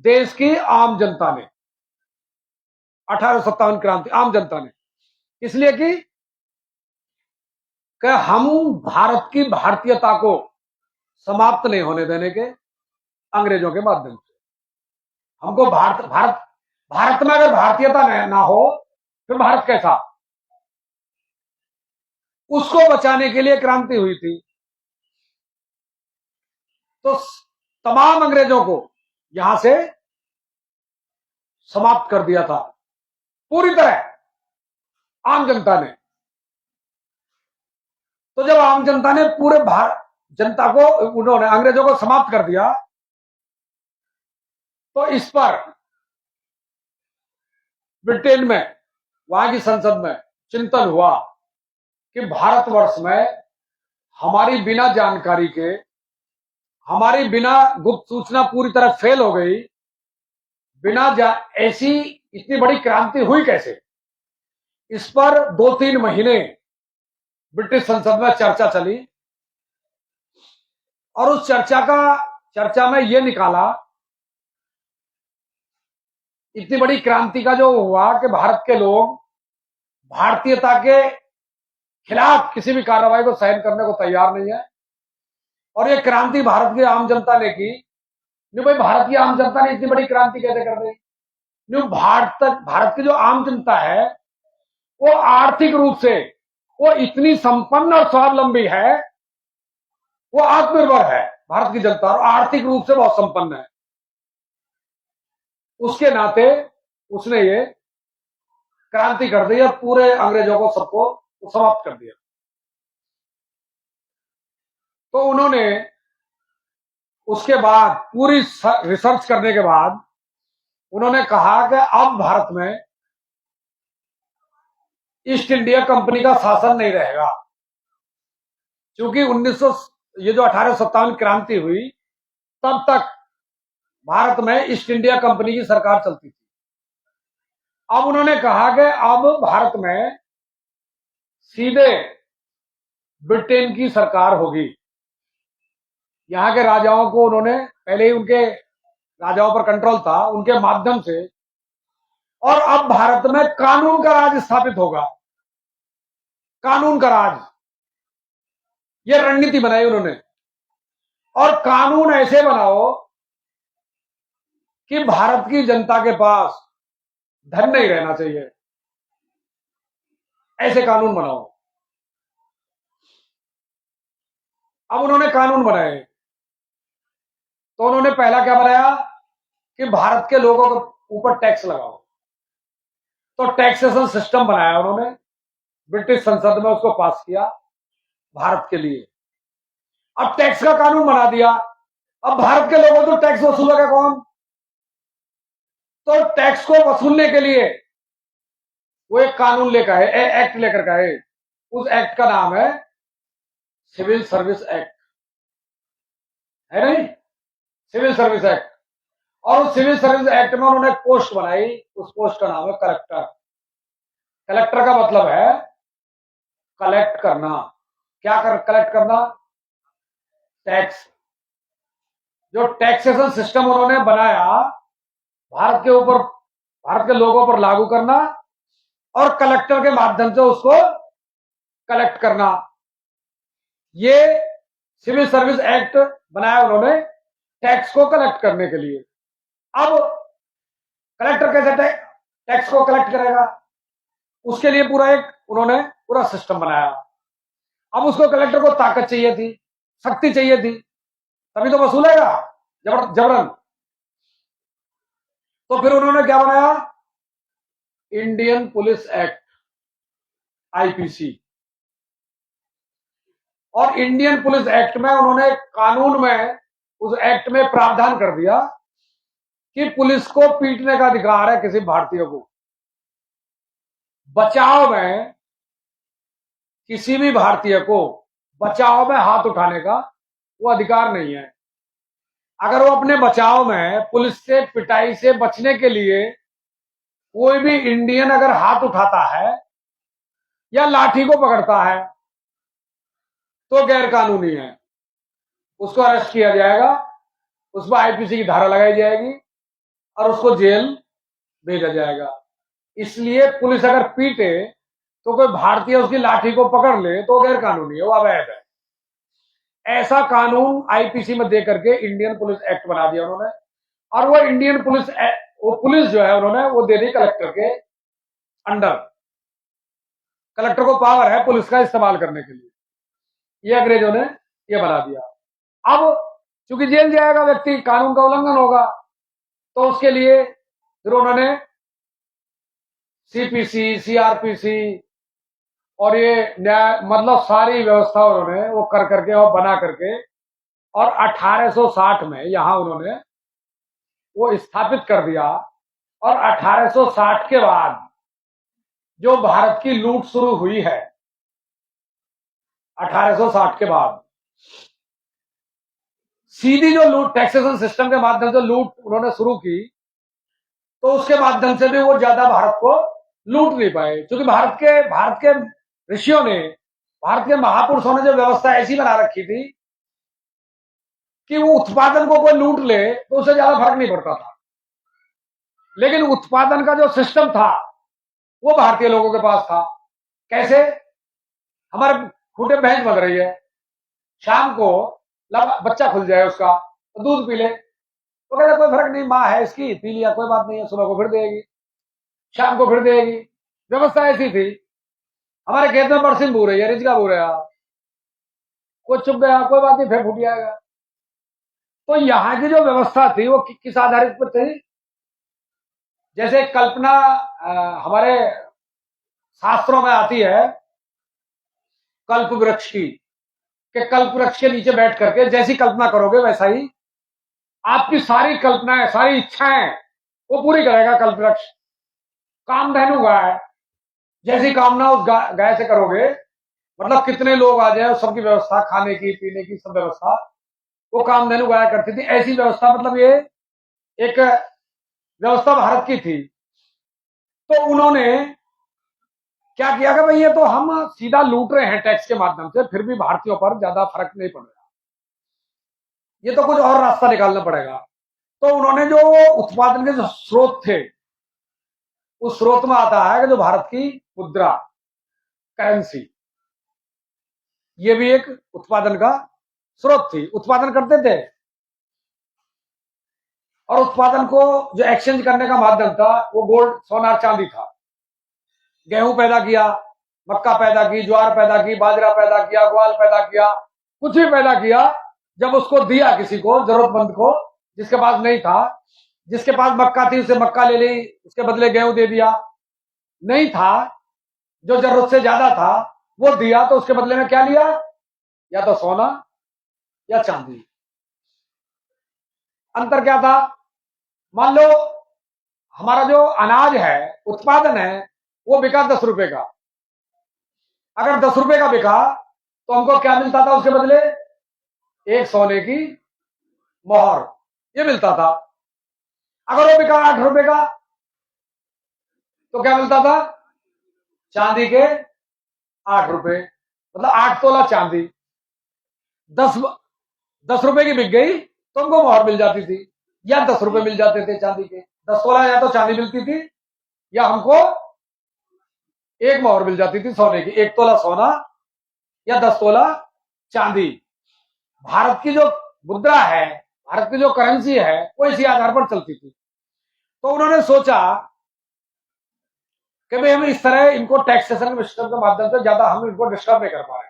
देश की आम जनता ने। 1857 क्रांति आम जनता ने इसलिए की कि हम भारत की भारतीयता को समाप्त नहीं होने देने के अंग्रेजों के माध्यम से। हमको भारत में अगर भारतीयता ना हो फिर भारत कैसा? उसको बचाने के लिए क्रांति हुई थी। तो तमाम अंग्रेजों को यहां से समाप्त कर दिया था पूरी तरह आम जनता ने। तो जब आम जनता ने पूरे जनता को, उन्होंने अंग्रेजों को समाप्त कर दिया, तो इस पर ब्रिटेन में, वहां की संसद में चिंतन हुआ कि भारतवर्ष में हमारी बिना जानकारी के, हमारी बिना गुप्त सूचना पूरी तरह फेल हो गई, ऐसी इतनी बड़ी क्रांति हुई कैसे? इस पर 2-3 महीने ब्रिटिश संसद में चर्चा चली और उस चर्चा में यह निकाला, इतनी बड़ी क्रांति का जो हुआ कि भारत के लोग भारतीयता के खिलाफ किसी भी कार्रवाई को सहन करने को तैयार नहीं है। और ये क्रांति भारत की आम जनता ने की। नहीं भाई, भारत की आम जनता ने इतनी बड़ी क्रांति कैसे कर दी? नहीं, भारत की जो आम जनता है वो आर्थिक रूप से वो इतनी संपन्न और स्वावलंबी है, वो आत्मनिर्भर है। भारत की जनता और आर्थिक रूप से बहुत संपन्न है। उसके नाते उसने ये क्रांति कर दी और पूरे अंग्रेजों को सबको समाप्त कर दिया। तो उन्होंने उसके बाद पूरी रिसर्च करने के बाद उन्होंने कहा कि अब भारत में ईस्ट इंडिया कंपनी का शासन नहीं रहेगा। क्योंकि 1900 ये जो 1857 क्रांति हुई तब तक भारत में ईस्ट इंडिया कंपनी की सरकार चलती थी। अब उन्होंने कहा कि अब भारत में सीधे ब्रिटेन की सरकार होगी। यहां के राजाओं को उन्होंने, पहले ही उनके राजाओं पर कंट्रोल था, उनके माध्यम से, और अब भारत में कानून का राज स्थापित होगा। कानून का राज, ये रणनीति बनाई उन्होंने। और कानून ऐसे बनाओ कि भारत की जनता के पास धन नहीं रहना चाहिए, ऐसे कानून बनाओ। अब उन्होंने कानून बनाए। तो उन्होंने पहला क्या बनाया कि भारत के लोगों के ऊपर टैक्स लगाओ। तो टैक्सेशन सिस्टम बनाया उन्होंने, ब्रिटिश संसद में उसको पास किया भारत के लिए। अब टैक्स का कानून बना दिया। अब भारत के लोगों तो टैक्स वसूलेगा कौन? तो टैक्स को वसूलने के लिए वो एक कानून लेकर है, एक्ट लेकर का है। उस एक्ट का नाम है सिविल सर्विस एक्ट, है नहीं, सिविल सर्विस एक्ट। और उस सिविल सर्विस एक्ट में उन्होंने एक पोस्ट बनाई, उस पोस्ट का नाम है कलेक्टर। कलेक्टर का मतलब है कलेक्ट करना। क्या कलेक्ट करना? टैक्स। जो टैक्सेशन सिस्टम उन्होंने बनाया भारत के ऊपर, भारत के लोगों पर लागू करना और कलेक्टर के माध्यम से उसको कलेक्ट करना, ये सिविल सर्विस एक्ट बनाया उन्होंने टैक्स को कलेक्ट करने के लिए। अब कलेक्टर कैसे टैक्स को कलेक्ट करेगा? उसके लिए पूरा एक उन्होंने पूरा सिस्टम बनाया। अब उसको कलेक्टर को ताकत चाहिए थी, शक्ति चाहिए थी, तभी तो वसूलेगा जबरन। तो फिर उन्होंने क्या बनाया? Indian police act, IPC. और इंडियन पुलिस एक्ट में उन्होंने कानून में, उस एक्ट में प्रावधान कर दिया कि पुलिस को पीटने का अधिकार है किसी भारतीय को। बचाव में किसी भी भारतीय को बचाव में हाथ उठाने का वो अधिकार नहीं है। अगर वो अपने बचाव में पुलिस से पिटाई से बचने के लिए कोई भी इंडियन अगर हाथ उठाता है या लाठी को पकड़ता है तो गैर कानूनी है, उसको अरेस्ट किया जाएगा, उस पर आईपीसी की धारा लगाई जाएगी और उसको जेल भेजा जाएगा। इसलिए पुलिस अगर पीटे तो कोई भारतीय उसकी लाठी को पकड़ ले तो गैर कानूनी है, वो अवैध है। ऐसा कानून आईपीसी में दे करके इंडियन पुलिस एक्ट बना दिया उन्होंने। और वो इंडियन पुलिस, वो पुलिस जो है उन्होंने वो दे दी कलेक्टर के अंडर। कलेक्टर को पावर है पुलिस का इस्तेमाल करने के लिए, ये अंग्रेजों ने ये बना दिया। अब चूंकि जेल जाएगा व्यक्ति, कानून का उल्लंघन होगा, तो उसके लिए फिर उन्होंने सीपीसी, सीआरपीसी और ये न्याय, मतलब सारी व्यवस्था उन्होंने वो कर करके और बना करके, और 1860 में यहां उन्होंने वो स्थापित कर दिया। और 1860 के बाद जो भारत की लूट शुरू हुई है, 1860 के बाद सीधी जो लूट, टैक्सेशन सिस्टम के माध्यम से लूट उन्होंने शुरू की, तो उसके माध्यम से भी वो ज्यादा भारत को लूट नहीं पाए, क्योंकि भारत के ऋषियों ने, भारत के महापुरुषों ने जो व्यवस्था ऐसी बना रखी थी कि वो उत्पादन को कोई लूट ले तो उससे ज्यादा फर्क नहीं पड़ता था, लेकिन उत्पादन का जो सिस्टम था वो भारतीय लोगों के पास था। कैसे? हमारे खूंटे भैंस बन रही है, शाम को बच्चा खुल जाए उसका तो दूध पी ले, तो कहते कोई फर्क नहीं, माँ है इसकी, पी लिया कोई बात नहीं है, सुबह को फिर देगी, शाम को फिर देगी। व्यवस्था ऐसी थी। हमारे खेत में बरसिन बू रही है, रिजका बू रहा, कोई चुप गया कोई बात नहीं, फिर फूट जाएगा। तो यहाँ की जो व्यवस्था थी वो किस आधारित पर थी? जैसे कल्पना हमारे शास्त्रों में आती है कल्प वृक्ष की, कि कल्प वृक्ष के नीचे बैठ करके जैसी कल्पना करोगे वैसा ही आपकी सारी कल्पनाएं, सारी इच्छाएं वो पूरी करेगा कल्प वृक्ष। कामधेनु गाय, जैसी कामना उस गाय से करोगे, मतलब कितने लोग आ जाए, सबकी व्यवस्था, खाने की पीने की सब व्यवस्था वो कामधेनु गाय करती थी। ऐसी व्यवस्था, मतलब ये एक व्यवस्था भारत की थी। तो उन्होंने क्या किया कि भाई ये तो हम सीधा लूट रहे हैं टैक्स के माध्यम से, फिर भी भारतीयों पर ज्यादा फर्क नहीं पड़ रहा, ये तो कुछ और रास्ता निकालना पड़ेगा। तो उन्होंने जो उत्पादन के जो स्रोत थे, उस स्रोत में आता है कि जो भारत की मुद्रा, करेंसी, ये भी एक उत्पादन का स्रोत थी, उत्पादन करते थे। और उत्पादन को जो एक्सचेंज करने का माध्यम था वो गोल्ड, सोना, चांदी था। गेहूं पैदा किया, मक्का पैदा की, ज्वार पैदा की, बाजरा पैदा किया, ग्वाल पैदा किया, कुछ भी पैदा किया, जब उसको दिया किसी को, जरूरतमंद को, जिसके पास नहीं था, जिसके पास मक्का थी उसे मक्का ले ली, उसके बदले गेहूं दे दिया, नहीं था जो जरूरत से ज्यादा था वो दिया, तो उसके बदले में क्या लिया? या तो सोना या चांदी। अंतर क्या था? मान लो हमारा जो अनाज है, उत्पादन है, वो बिका 10 रुपए का। अगर 10 रुपए का बिका तो हमको क्या मिलता था उसके बदले? एक सोने की मोहर, ये मिलता था। अगर वो बिका 8 रुपए का तो क्या मिलता था? चांदी के 8 रुपए, मतलब 8 तोला चांदी। 10 रुपए की बिक गई तो हमको मोहर मिल जाती थी, या 10 रुपए मिल जाते थे चांदी के। 10 तोला या तो चांदी मिलती थी या हमको एक मोहर मिल जाती थी सोने की, 1 तोला सोना या 10 तोला चांदी। भारत की जो मुद्रा है, भारत की जो करेंसी है, वो इसी आधार पर चलती थी। तो उन्होंने सोचा कि भाई हम इस तरह इनको टैक्सेशन के सिस्टम के माध्यम से ज्यादा हम इनको डिस्टर्ब नहीं कर पा रहे,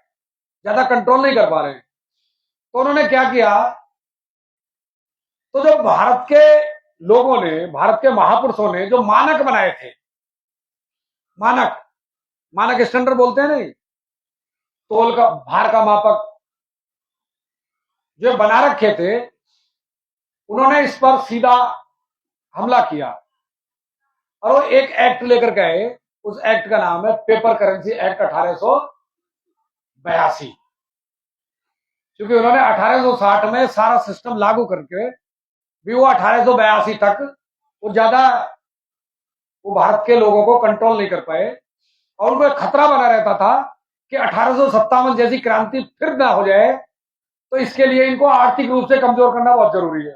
ज्यादा कंट्रोल नहीं कर पा रहे। तो उन्होंने क्या किया, तो जो भारत के लोगों ने, भारत के महापुरुषों ने जो मानक बनाए थे, मानक मानक स्टैंडर्ड बोलते हैं नहीं, तोल का, भार का मापक जो बना रखे थे, उन्होंने इस पर सीधा हमला किया और वो एक एक्ट लेकर गए। उस एक्ट का नाम है पेपर करेंसी एक्ट 1882। क्योंकि उन्होंने 1860 में सारा सिस्टम लागू करके भी वो 1882 तक वो ज्यादा वो भारत के लोगों को कंट्रोल नहीं कर पाए, और उनको खतरा बना रहता था कि 1857 जैसी क्रांति फिर ना हो जाए, तो इसके लिए इनको आर्थिक रूप से कमजोर करना बहुत जरूरी है।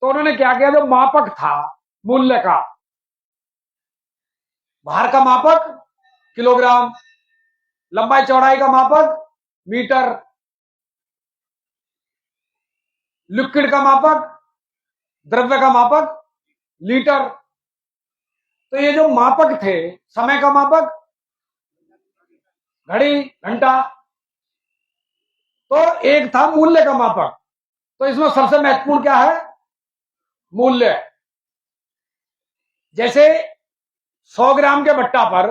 तो उन्होंने क्या किया, जो मापक था मूल्य का, भार का मापक किलोग्राम, लंबाई चौड़ाई का मापक मीटर, लिक्विड का मापक, द्रव्य का मापक लीटर। तो ये जो मापक थे, समय का मापक घड़ी, घंटा, तो एक था मूल्य का मापक। तो इसमें सबसे महत्वपूर्ण क्या है? मूल्य। जैसे 100 ग्राम के बट्टा पर,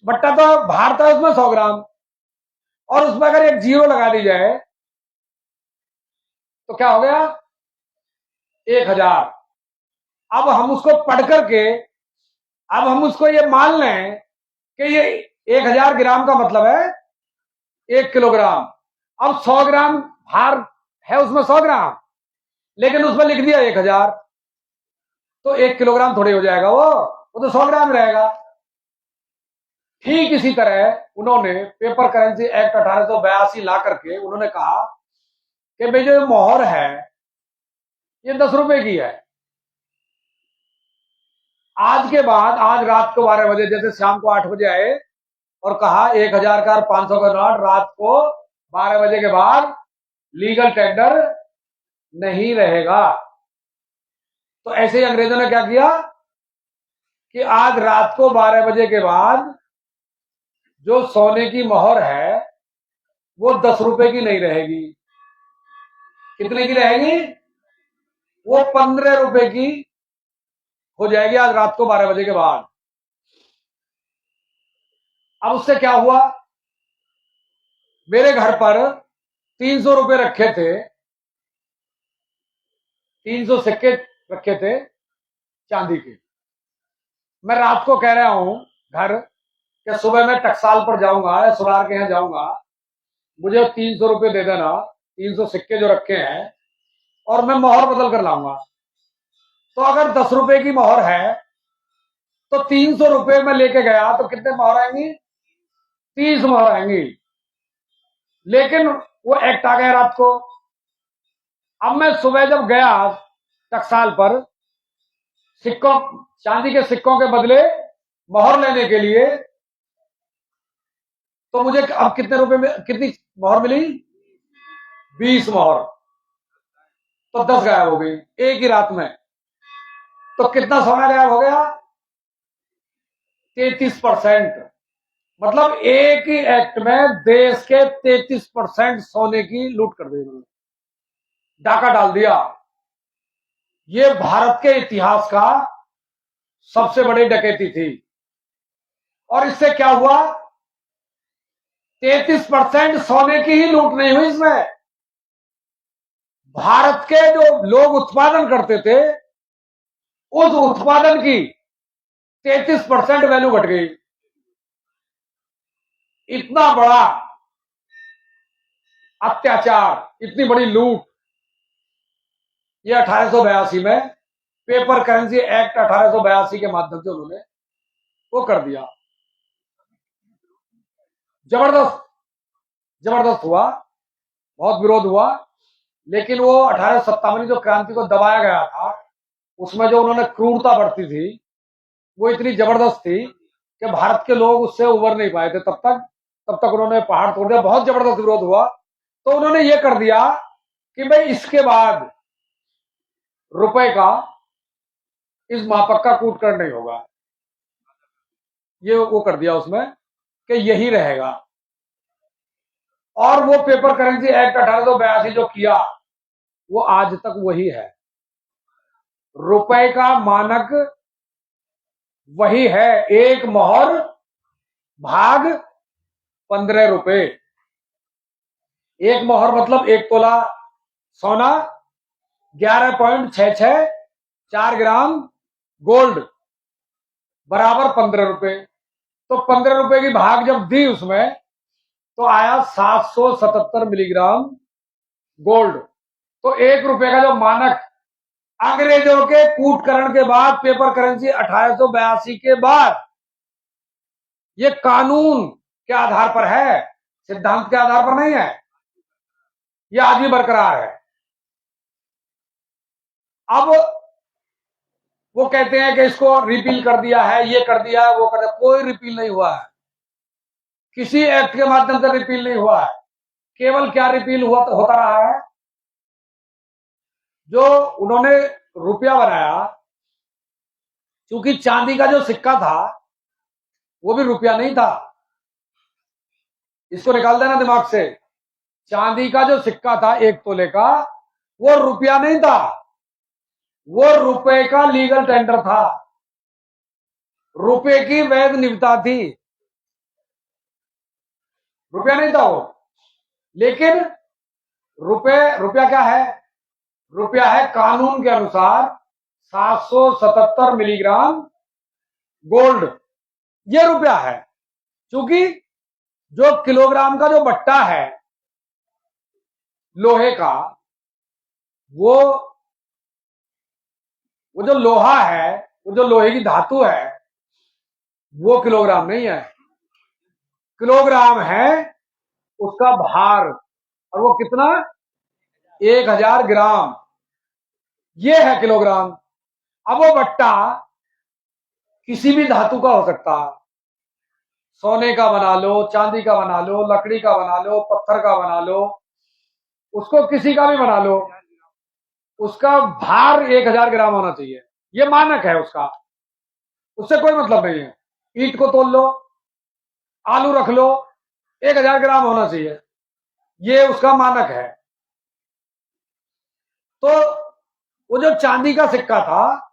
बट्टा तो भार था उसमें 100 ग्राम, और उसमें अगर एक जीरो लगा दी जाए तो क्या हो गया? 1000। अब हम उसको पढ़ करके, अब हम उसको ये मान लें कि ये 1000 ग्राम का मतलब है 1 किलोग्राम। अब 100 ग्राम भार है उसमें, 100 ग्राम, लेकिन उसमें लिख दिया 1000, तो 1 किलोग्राम थोड़ी हो जाएगा, वो तो 100 ग्राम रहेगा। ठीक इसी तरह उन्होंने पेपर करेंसी एक्ट 1882 ला करके उन्होंने कहा कि भाई जो मोहर है ये 10 रुपए की है। आज के बाद, आज रात को 12 बजे, जैसे शाम को 8 बजे आए और कहा 1000 का और 500 का नोट रात को 12 बजे के बाद लीगल टेंडर नहीं रहेगा। तो ऐसे ही अंग्रेजों ने क्या किया कि आज रात को 12 बजे के बाद जो सोने की मोहर है वो 10 रुपए की नहीं रहेगी। कितने की रहेगी? वो 15 रुपए की हो जाएगी आज रात को 12 बजे के बाद। अब उससे क्या हुआ, मेरे घर पर 300 रुपए रखे थे, 300 सिक्के रखे थे चांदी के। मैं रात को कह रहा हूं घर कि सुबह मैं टकसाल पर जाऊंगा या सुरार के यहां जाऊंगा, मुझे 300 रुपए दे देना, 300 सिक्के जो रखे हैं, और मैं मोहर बदल कर लाऊंगा। तो अगर 10 रुपए की मोहर है तो 300 रुपए में लेके गया तो कितने मोहर आएंगी? 30 मोहर आएंगी। लेकिन वो एक्ट आ गया रात को। अब मैं सुबह जब गया टकसाल पर सिक्कों, चांदी के सिक्कों के बदले मोहर लेने के लिए, तो मुझे अब कितने रुपए में, कितनी मोहर मिली? 20 मोहर। तो 10 गायब हो गई एक ही रात में। तो कितना सोना गायब हो गया? 33%। मतलब एक ही एक्ट में देश के 33% सोने की लूट कर दी उन्होंने, डाका डाल दिया। ये भारत के इतिहास का सबसे बड़ी डकैती थी। और इससे क्या हुआ? 33% सोने की ही लूट नहीं हुई इसमें, भारत के जो लोग उत्पादन करते थे उस उत्पादन की 33% वैल्यू घट गई। इतना बड़ा अत्याचार, इतनी बड़ी लूट, ये 1882 में पेपर करेंसी एक्ट 1882 के माध्यम से उन्होंने वो कर दिया। जबरदस्त जबरदस्त हुआ, बहुत विरोध हुआ, लेकिन वो 1857 जो क्रांति को दबाया गया था, उसमें जो उन्होंने क्रूरता बरती थी वो इतनी जबरदस्त थी कि भारत के लोग उससे उबर नहीं पाए थे। तब तक उन्होंने पहाड़ तोड़ दिया, बहुत जबरदस्त विरोध हुआ। तो उन्होंने ये कर दिया कि भाई इसके बाद रुपए का इस मापक का कूटकरण नहीं होगा। ये वो कर दिया उसमें कि यही रहेगा। और वो पेपर करेंसी एक्ट 1882 जो किया वो आज तक वही है। रुपए का मानक वही है, 1 मोहर भाग 15 रुपए। 1 मोहर मतलब 1 तोला सोना, 11.66 ग्राम गोल्ड बराबर 15 रुपए। तो 15 रुपए की भाग जब दी उसमें तो आया 777 मिलीग्राम गोल्ड। तो 1 रुपए का जो मानक अंग्रेजों के कूटकरण के बाद, पेपर करेंसी 1882 के बाद, ये कानून के आधार पर है, सिद्धांत के आधार पर नहीं है, ये आज भी बरकरार है। अब वो कहते हैं कि इसको रिपील कर दिया है, ये कर दिया है, वो कर दिया। कोई रिपील नहीं हुआ है, किसी एक्ट के माध्यम से रिपील नहीं हुआ है। केवल क्या रिपील हुआ तो होता रहा है, जो उन्होंने रुपया बनाया, क्योंकि चांदी का जो सिक्का था वो भी रुपया नहीं था। इसको निकाल देना दिमाग से। चांदी का जो सिक्का था 1 तोले का, वो रुपया नहीं था, वो रुपए का लीगल टेंडर था, रुपए की वैध निविदा थी, रुपया नहीं था वो। लेकिन रुपया क्या है? रुपया है कानून के अनुसार 777 मिलीग्राम गोल्ड, ये रुपया है। क्योंकि जो किलोग्राम का जो बट्टा है लोहे का, वो जो लोहा है, वो जो लोहे की धातु है, वो किलोग्राम नहीं है। किलोग्राम है उसका भार, और वो कितना? 1000 ग्राम, ये है किलोग्राम। अब वो बट्टा किसी भी धातु का हो सकता है, सोने का बना लो, चांदी का बना लो, लकड़ी का बना लो, पत्थर का बना लो, उसको किसी का भी बना लो, उसका भार 1000 ग्राम होना चाहिए, ये मानक है उसका। उससे कोई मतलब नहीं है। ईंट को तोल लो, आलू रख लो, 1000 ग्राम होना चाहिए, ये उसका मानक है। तो वो जो चांदी का सिक्का था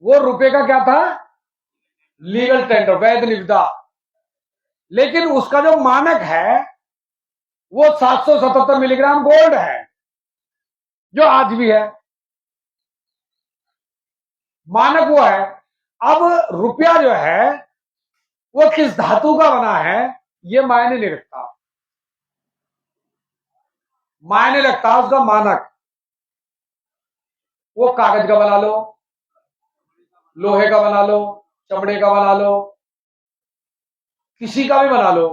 वो रुपए का क्या था? लीगल टेंडर, वैध निविदा। लेकिन उसका जो मानक है वो 777 मिलीग्राम गोल्ड है, जो आज भी है, मानक वो है। अब रुपया जो है वो किस धातु का बना है ये मायने नहीं रखता, मायने रखता है उसका मानक। वो कागज का बना लो, लोहे का बना लो, चमड़े का बना लो, किसी का भी बना लो,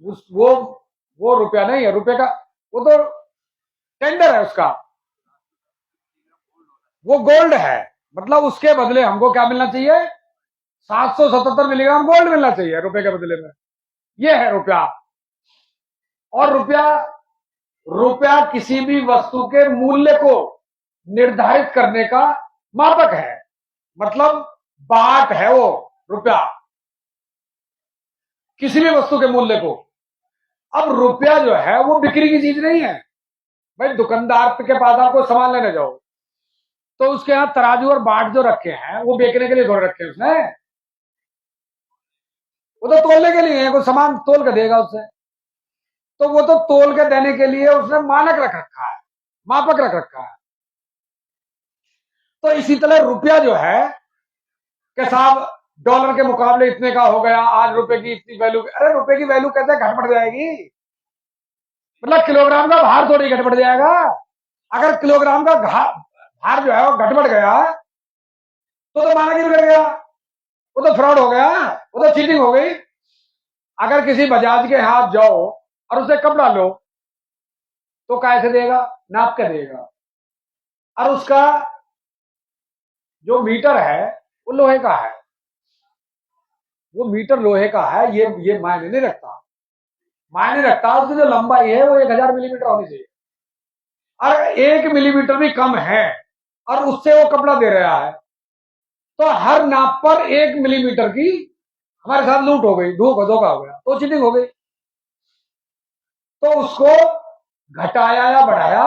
वो रुपया नहीं है। रुपये का वो तो टेंडर है उसका, वो गोल्ड है। मतलब उसके बदले हमको क्या मिलना चाहिए? 777 मिलीग्राम गोल्ड मिलना चाहिए रुपए के बदले में, ये है रुपया। और रुपया किसी भी वस्तु के मूल्य को निर्धारित करने का मापक है, मतलब बाट है वो रुपया किसी भी वस्तु के मूल्य को। अब रुपया जो है वो बिक्री की चीज नहीं है। भाई दुकानदार के पास आपको सामान लेने जाओ तो उसके यहां तराजू और बाट जो रखे हैं वो बेचने के लिए थोड़े रखे हैं उसने, वो तो तोलने के लिए है, कोई सामान तोल के देगा उससे। तो वो तो तोल के देने के लिए उसने मानक रख रखा है, मापक रख रखा है। तो इसी तरह रुपया जो है कि साहब डॉलर के मुकाबले इतने का हो गया, आज रुपए की इतनी वैल्यू। अरे रुपए की वैल्यू कैसे घट बढ़ जाएगी? मतलब किलोग्राम का भार थोड़ी घट बढ़ जाएगा। अगर किलोग्राम का भार जो है वो घट बढ़ गया तो माना गिर गया, वो तो फ्रॉड हो गया, वो तो चीटिंग हो गई। अगर किसी बजाज के हाथ जाओ और उसे कपड़ा लो तो कैसे देगा? नाप के देगा। और उसका जो मीटर है वो लोहे का है, वो मीटर लोहे का है, ये मायने नहीं रखता। मायने रखता उसकी जो लंबाई है वो 1000 मिलीमीटर होनी चाहिए। और 1 मिलीमीटर भी कम है और उससे वो कपड़ा दे रहा है, तो हर नाप पर 1 मिलीमीटर की हमारे साथ लूट हो गई, धोखा हो गया, तो चीटिंग हो गई। तो उसको घटाया या बढ़ाया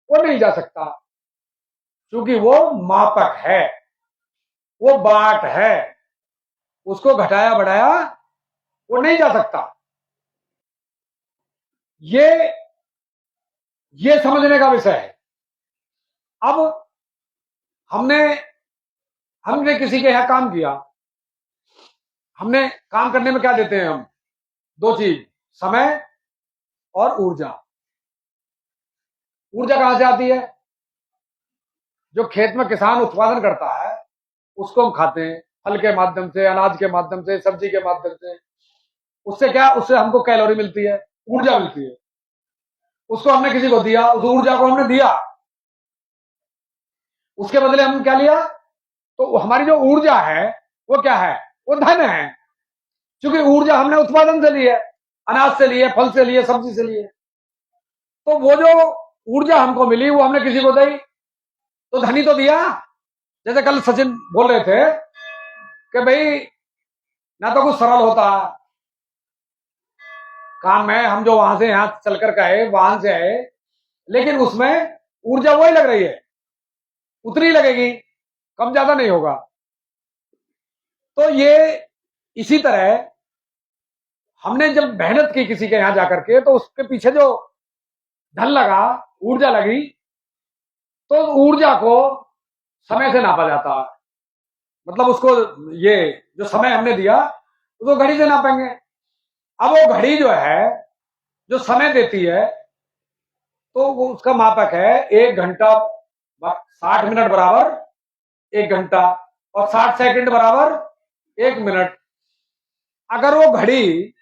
वो नहीं जा सकता, क्योंकि वो मापक है, वो बाट है, उसको घटाया बढ़ाया वो नहीं जा सकता। ये समझने का विषय है। अब हमने किसी के यहां काम किया, हमने काम करने में क्या देते हैं हम? 2 चीज, समय और ऊर्जा। ऊर्जा कहां से आती है? जो खेत में किसान उत्पादन करता है उसको हम खाते हैं, फल के माध्यम से, अनाज के माध्यम से, सब्जी के माध्यम से। उससे क्या, उससे हमको कैलोरी मिलती है, ऊर्जा मिलती है। उसको हमने किसी को दिया, उस ऊर्जा को हमने दिया, उसके बदले हम क्या लिया? तो हमारी जो ऊर्जा है वो क्या है? वो धन है, क्योंकि ऊर्जा हमने उत्पादन से ली है, अनाज से ली है, फल से ली है, सब्जी से ली है। तो वो जो ऊर्जा हमको मिली वो हमने किसी को दी, तो धनी तो दिया। जैसे कल सचिन बोल रहे थे कि भाई ना तो कुछ सरल होता काम है, हम जो वहां से यहां चलकर के आए, वाहन से आए, लेकिन उसमें ऊर्जा वही लग रही है, उतनी लगेगी, कम ज्यादा नहीं होगा। तो ये इसी तरह हमने जब मेहनत की किसी के यहां जाकर के, तो उसके पीछे जो धन लगा, ऊर्जा लगी, तो ऊर्जा को समय से नापा जाता है। मतलब उसको, ये जो समय हमने दिया उसको घड़ी से नापेंगे। अब वो घड़ी जो है, जो समय देती है, तो वो उसका मापक है 1 घंटा 60 मिनट बराबर 1 घंटा, और 60 सेकंड बराबर 1 मिनट। अगर वो घड़ी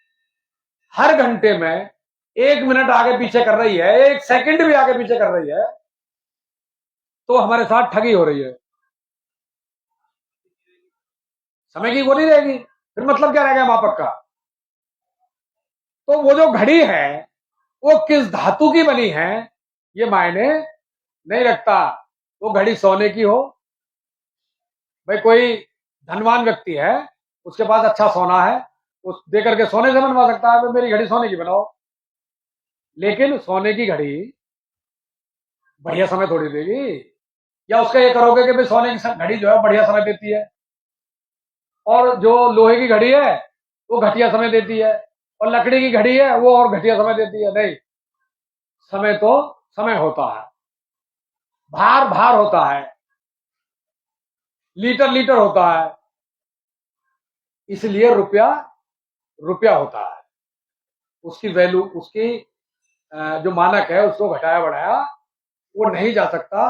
हर घंटे में 1 मिनट आगे पीछे कर रही है, 1 सेकंड भी आगे पीछे कर रही है, तो हमारे साथ ठगी हो रही है। समय की वो नहीं रहेगी, फिर मतलब क्या रहेगा मापक का? तो वो जो घड़ी है वो किस धातु की बनी है ये मायने नहीं रखता। वो घड़ी सोने की हो, भाई कोई धनवान व्यक्ति है, उसके पास अच्छा सोना है, उस दे करके सोने से बनवा सकता है, मेरी घड़ी सोने की बनाओ। लेकिन सोने की घड़ी बढ़िया समय थोड़ी देगी। या उसका ये करोगे कि भाई सोने की घड़ी जो है बढ़िया समय देती है, और जो लोहे की घड़ी है वो घटिया समय देती है, और लकड़ी की घड़ी है वो और घटिया समय देती है। नहीं, समय तो समय होता है, भार भार होता है, लीटर लीटर होता है। इसलिए रुपया रुपया होता है, उसकी वैल्यू, उसकी जो मानक है उसको घटाया बढ़ाया वो नहीं जा सकता।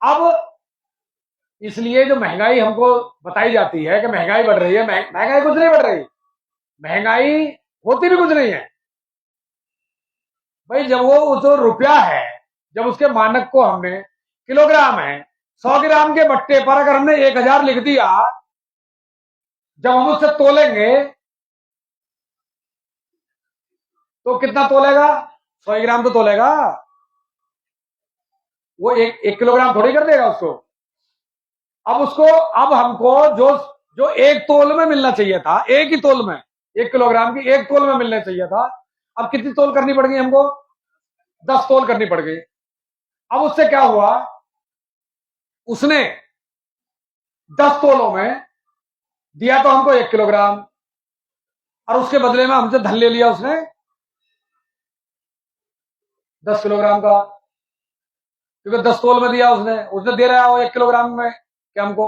अब इसलिए जो महंगाई हमको बताई जाती है कि महंगाई बढ़ रही है, महंगाई कुछ नहीं बढ़ रही, महंगाई होती भी कुछ नहीं है। भाई जब वो जो रुपया है, जब उसके मानक को हमने, किलोग्राम है, 100 ग्राम के बट्टे पर अगर हमने 1000 लिख दिया, जब हम उससे तोलेंगे तो कितना तोलेगा? 100 ग्राम तो तोलेगा, वो एक किलोग्राम थोड़ी कर देगा उसको। अब हमको जो जो 1 तोल में मिलना चाहिए था, एक ही तोल में, 1 किलोग्राम की 1 तोल में मिलना चाहिए था, अब कितनी तोल करनी पड़ गई हमको? 10 तोल करनी पड़ गई। अब उससे क्या हुआ? उसने 10 तोलों में दिया तो हमको 1 किलोग्राम, और उसके बदले में हमसे धन ले लिया उसने 10 किलोग्राम का। क्योंकि 10 तोल में दिया उसने उसने दे रहा है वो 1 किलोग्राम में कि हमको,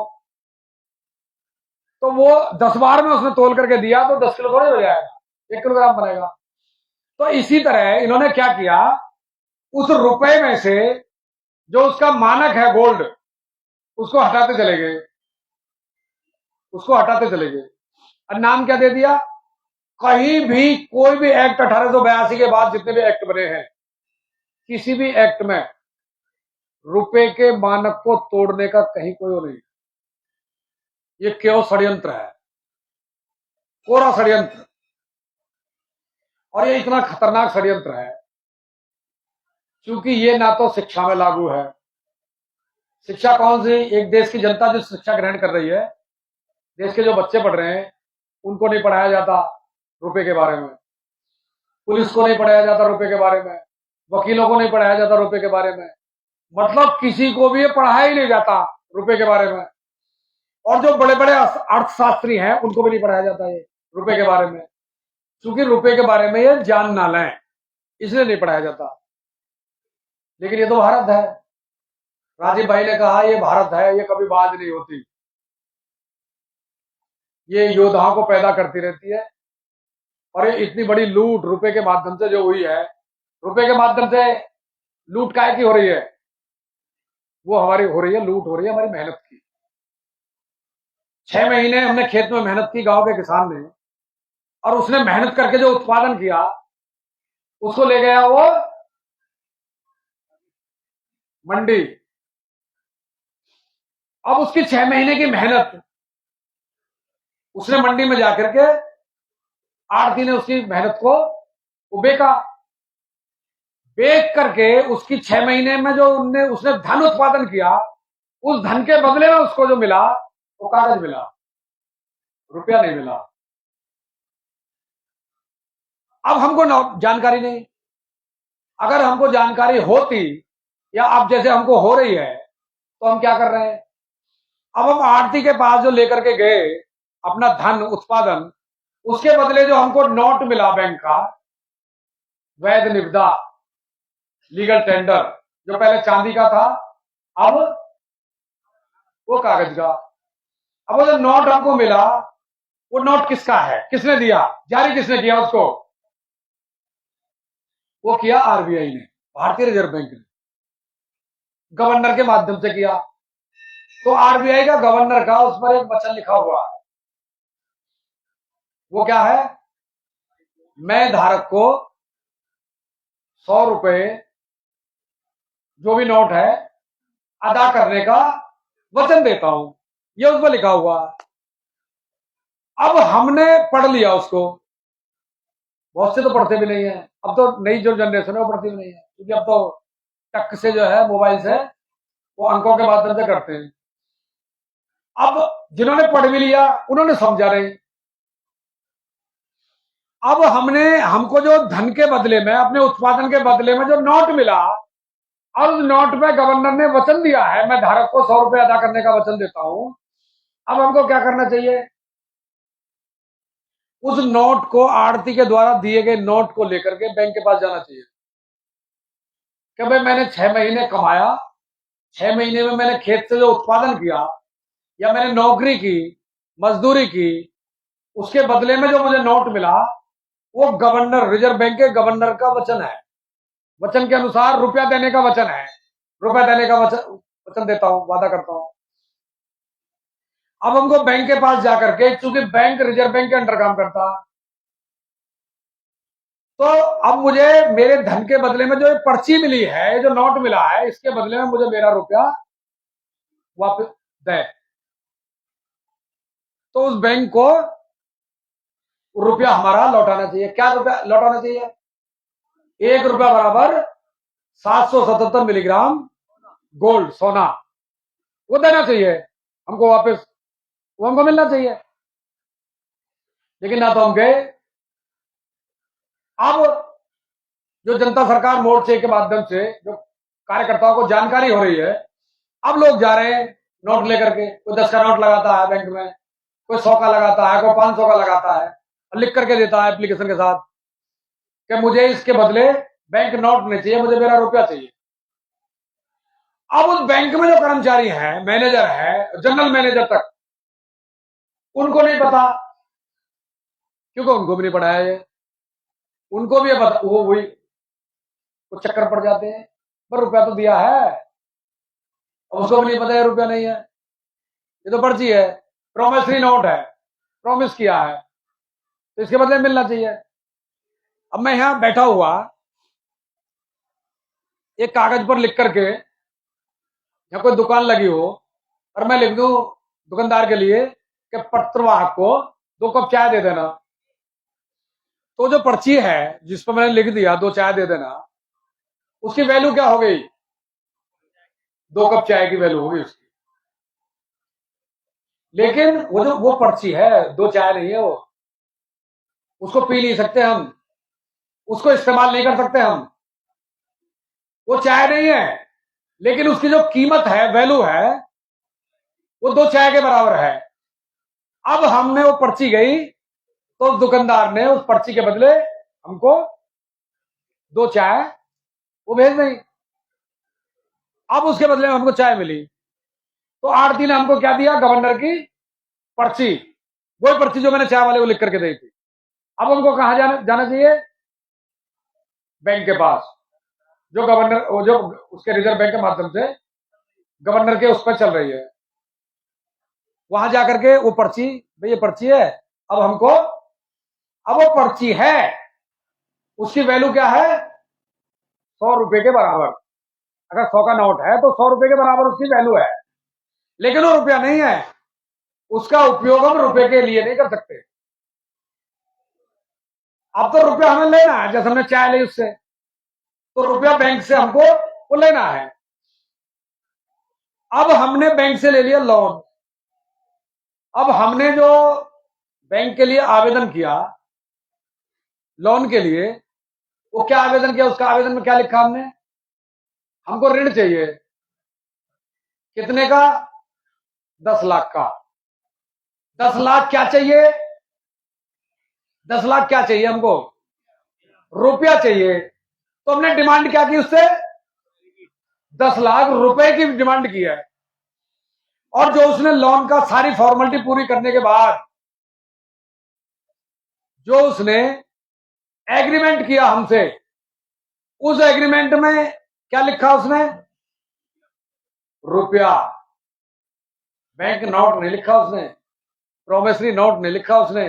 तो वो 10 बार में उसने तोल करके दिया तो 10 किलो थोड़ी हो जाएगा, 1 किलोग्राम बनेगा। तो इसी तरह इन्होंने क्या किया, उस रुपए में से जो उसका मानक है गोल्ड, उसको हटाते चले गए, उसको हटाते चले गए। और नाम क्या दे दिया, कहीं भी कोई भी एक्ट 1882 के बाद जितने भी एक्ट बने हैं, किसी भी एक्ट में रुपए के मानक को तोड़ने का कहीं कोई वो नहीं। ये केवल षड्यंत्र है, कोरा षड्यंत्र। और ये इतना खतरनाक षड्यंत्र है क्योंकि ये ना तो शिक्षा में लागू है। शिक्षा कौन सी, एक देश की जनता जो शिक्षा ग्रहण कर रही है, देश के जो बच्चे पढ़ रहे हैं, उनको नहीं पढ़ाया जाता रुपए के बारे में, पुलिस को नहीं पढ़ाया जाता रुपए के बारे में, वकीलों को नहीं पढ़ाया जाता रुपए के बारे में, मतलब किसी को भी ये पढ़ाया ही नहीं जाता रुपए के बारे में। और जो बड़े बड़े अर्थशास्त्री हैं उनको भी नहीं पढ़ाया जाता ये रुपए के बारे में, क्योंकि रुपए के बारे में ये जान ना लें, इसलिए नहीं पढ़ाया जाता। लेकिन ये तो भारत है, राजीव भाई ने कहा ये भारत है, ये कभी बात नहीं होती, ये योद्धाओं को पैदा करती रहती है। और ये इतनी बड़ी लूट रुपए के माध्यम से जो हुई है, रुपए के माध्यम से लूट काय की हो रही है, वो हमारी हो रही है, लूट हो रही है हमारी मेहनत की। 6 महीने हमने खेत में मेहनत की गांव के किसान ने, और उसने मेहनत करके जो उत्पादन किया उसको ले गया वो मंडी। अब उसकी 6 महीने की मेहनत उसने मंडी में जाकर के आड़ती ने उसकी मेहनत को बेचा, बेच करके उसकी 6 महीने में जो उसने धन उत्पादन किया, उस धन के बदले में उसको जो मिला वो कागज मिला, रुपया नहीं मिला। अब हमको जानकारी नहीं, अगर हमको जानकारी होती या अब जैसे हमको हो रही है तो हम क्या कर रहे हैं, अब हम आड़ती के पास जो लेकर के गए अपना धन उत्पादन, उसके बदले जो हमको नोट मिला बैंक का, वैध निविदा लीगल टेंडर, जो पहले चांदी का था अब वो कागज का। अब वो जो नोट हमको मिला, वो नोट किसका है, किसने दिया, जारी किसने किया उसको, वो किया आरबीआई ने, भारतीय रिजर्व बैंक ने, गवर्नर के माध्यम से किया। तो आरबीआई का गवर्नर का उस पर एक वचन लिखा हुआ है, वो क्या है, मैं धारक को 100 रुपए जो भी नोट है अदा करने का वचन देता हूं, ये उस पर लिखा हुआ है। अब हमने पढ़ लिया उसको, बहुत से तो पढ़ते भी नहीं है, अब तो नई जो जनरेशन है वो पढ़ती भी नहीं है, क्योंकि अब तो टक से जो है मोबाइल से वो अंकों के माध्यम से करते हैं। अब जिन्होंने पढ़ भी लिया उन्होंने समझा नहीं। अब हमको जो धन के बदले में, अपने उत्पादन के बदले में जो नोट मिला, और उस नोट पे गवर्नर ने वचन दिया है मैं धारक को 100 रुपए अदा करने का वचन देता हूं। अब हमको क्या करना चाहिए, उस नोट को, आड़ती के द्वारा दिए गए नोट को लेकर के बैंक के पास जाना चाहिए कि भाई मैंने 6 महीने कमाया, 6 महीने में मैंने खेत से जो उत्पादन किया या मैंने नौकरी की, मजदूरी की, उसके बदले में जो मुझे नोट मिला वो गवर्नर, रिजर्व बैंक के गवर्नर का वचन है, वचन के अनुसार रुपया देने का वचन है, रुपया देने का वचन देता हूं, वादा करता हूं। अब हमको बैंक के पास जाकर के, चूंकि बैंक रिजर्व बैंक के अंडर काम करता, तो अब मुझे मेरे धन के बदले में जो पर्ची मिली है, जो नोट मिला है, इसके बदले में मुझे मेरा रुपया वापस दे। तो उस बैंक को रुपया हमारा लौटाना चाहिए। क्या रुपया लौटाना चाहिए, 1 रुपया बराबर 777 मिलीग्राम गोल्ड, सोना, वो देना चाहिए हमको वापस, वो हमको मिलना चाहिए। लेकिन ना तो हम गए। अब जो जनता सरकार मोर्चे के माध्यम से जो कार्यकर्ताओं को जानकारी हो रही है, अब लोग जा रहे हैं नोट लेकर के, कोई 10 का नोट लगाता है बैंक में, कोई 100 का लगाता है, कोई 500 का लगाता है, और लिख करके देता है एप्लीकेशन के साथ कि मुझे इसके बदले बैंक नोट नहीं चाहिए, मुझे मेरा रुपया चाहिए। अब उस बैंक में जो कर्मचारी है, मैनेजर है, जनरल मैनेजर तक, उनको नहीं पता, क्योंकि उनको भी नहीं पढ़ाया ये। उनको भी ये पता, वो वही वो चक्कर पड़ जाते हैं, पर रुपया तो दिया है, अब उसको भी नहीं पता है रुपया नहीं है, ये तो पर्ची है, प्रोमिसरी नोट है, प्रॉमिस किया है, तो इसके बदले मिलना चाहिए। अब मैं यहां बैठा हुआ एक कागज पर लिख करके, या कोई दुकान लगी हो और मैं लिख दूं दुकानदार के लिए कि पत्रवाहक को 2 कप चाय दे देना, तो जो पर्ची है जिस पर मैंने लिख दिया 2 चाय दे देना, उसकी वैल्यू क्या हो गई? 2 कप चाय की वैल्यू होगी उसकी। लेकिन वो पर्ची है, 2 चाय नहीं है वो, उसको पी नहीं सकते हम, उसको इस्तेमाल नहीं कर सकते हम, वो चाय नहीं है, लेकिन उसकी जो कीमत है, वैल्यू है, वो 2 चाय के बराबर है। अब हमने वो पर्ची गई, तो दुकानदार ने उस पर्ची के बदले हमको 2 चाय वो भेज दें। अब उसके बदले में हमको चाय मिली, तो आरती ने हमको क्या दिया? गवर्नर की पर्ची, वही पर्ची जो मैंने चाय वाले को लिख करके दी थी। अब हमको कहां जाना चाहिए? बैंक के पास, जो गवर्नर, वो जो उसके रिजर्व बैंक के माध्यम से गवर्नर के उस पर चल रही है, वहां जाकर के वो पर्ची, भाई ये पर्ची है, अब हमको, अब वो पर्ची है, उसकी वैल्यू क्या है? 100 रुपए के बराबर। अगर 100 का नोट है तो 100 रुपए के बराबर उसकी वैल्यू है, लेकिन वो रुपया नहीं है, उसका उपयोग हम रुपए के लिए नहीं कर सकते। अब तो रुपया हमें लेना है, जैसे हमने चाय ली उससे, तो रुपया बैंक से हमको वो लेना है। अब हमने बैंक से ले लिया लोन, अब हमने जो बैंक के लिए आवेदन किया लोन के लिए, वो क्या आवेदन किया? उसका आवेदन में क्या लिखा हमने? हमको ऋण चाहिए, कितने का? 10 लाख का। 10 लाख क्या चाहिए? 10 लाख क्या चाहिए हमको? रुपया चाहिए। तो हमने डिमांड क्या की उससे? 10 लाख रुपए की डिमांड की है। और जो उसने लोन का सारी फॉर्मेलिटी पूरी करने के बाद जो उसने एग्रीमेंट किया हमसे, उस एग्रीमेंट में क्या लिखा उसने? रुपया। बैंक नोट नहीं लिखा उसने, प्रोमिसरी नोट नहीं लिखा उसने,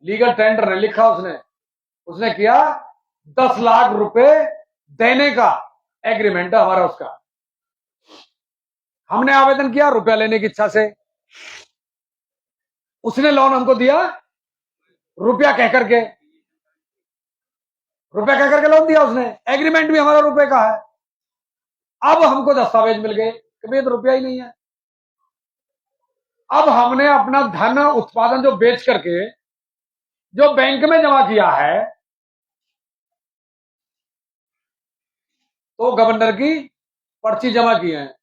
लीगल टेंडर नहीं लिखा उसने। उसने किया 10 लाख रुपए देने का एग्रीमेंट है हमारा उसका। हमने आवेदन किया रुपया लेने की इच्छा से, उसने लोन हमको दिया रुपया कह करके, लोन दिया उसने, एग्रीमेंट भी हमारा रुपए का है। अब हमको दस्तावेज मिल गए कि ये तो रुपया ही नहीं है। अब हमने अपना धन उत्पादन जो बेच करके जो बैंक में जमा किया है, तो गवर्नर की पर्ची जमा की है,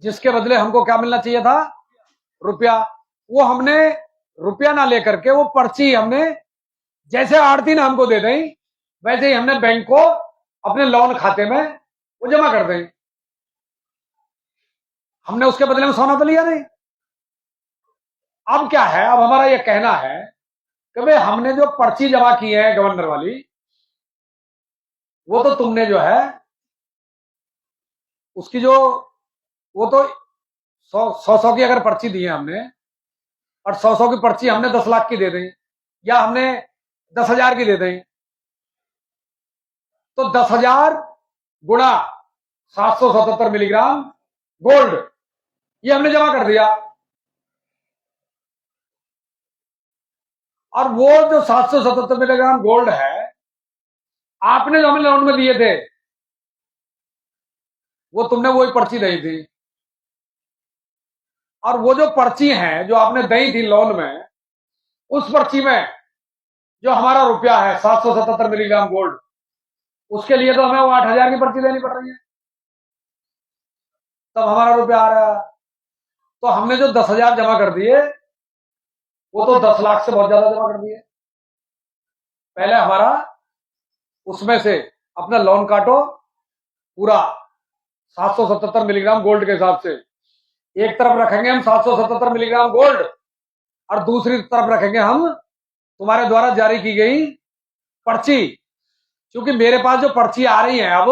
जिसके बदले हमको क्या मिलना चाहिए था? रुपया। वो हमने रुपया ना लेकर के वो पर्ची हमने, जैसे आरती ने हमको दे दी, वैसे ही हमने बैंक को अपने लोन खाते में वो जमा कर दें। हमने उसके बदले में सोना तो लिया नहीं। अब क्या है? अब हमारा ये कहना है कि भाई हमने जो पर्ची जमा की है गवर्नर वाली, वो तो तुमने जो है उसकी जो, वो तो 100 की अगर पर्ची दी है हमने, और 100 की पर्ची हमने 10 लाख की दे दें, या हमने 10,000 की दे दें, तो 10,000 गुणा 777 मिलीग्राम गोल्ड, ये हमने जमा कर दिया। और वो जो 777 मिलीग्राम गोल्ड है, आपने जो हमें लोन में दिए थे, वो तुमने वही पर्ची दी थी। और वो जो पर्ची है जो आपने दी थी लोन में, उस पर्ची में जो हमारा रुपया है 777 मिलीग्राम गोल्ड, उसके लिए तो हमें वो 8,000 की पर्ची देनी पड़ रही है, तब हमारा रुपया आ रहा है। तो हमने जो 10,000 जमा कर दिए, वो तो 10 लाख से बहुत ज्यादा जमा कर दिए। पहले हमारा उसमें से अपना लोन काटो पूरा 777 मिलीग्राम गोल्ड के हिसाब से। एक तरफ रखेंगे हम 777 मिलीग्राम गोल्ड और दूसरी तरफ रखेंगे हम तुम्हारे द्वारा जारी की गई पर्ची। क्योंकि मेरे पास जो पर्ची आ रही है अब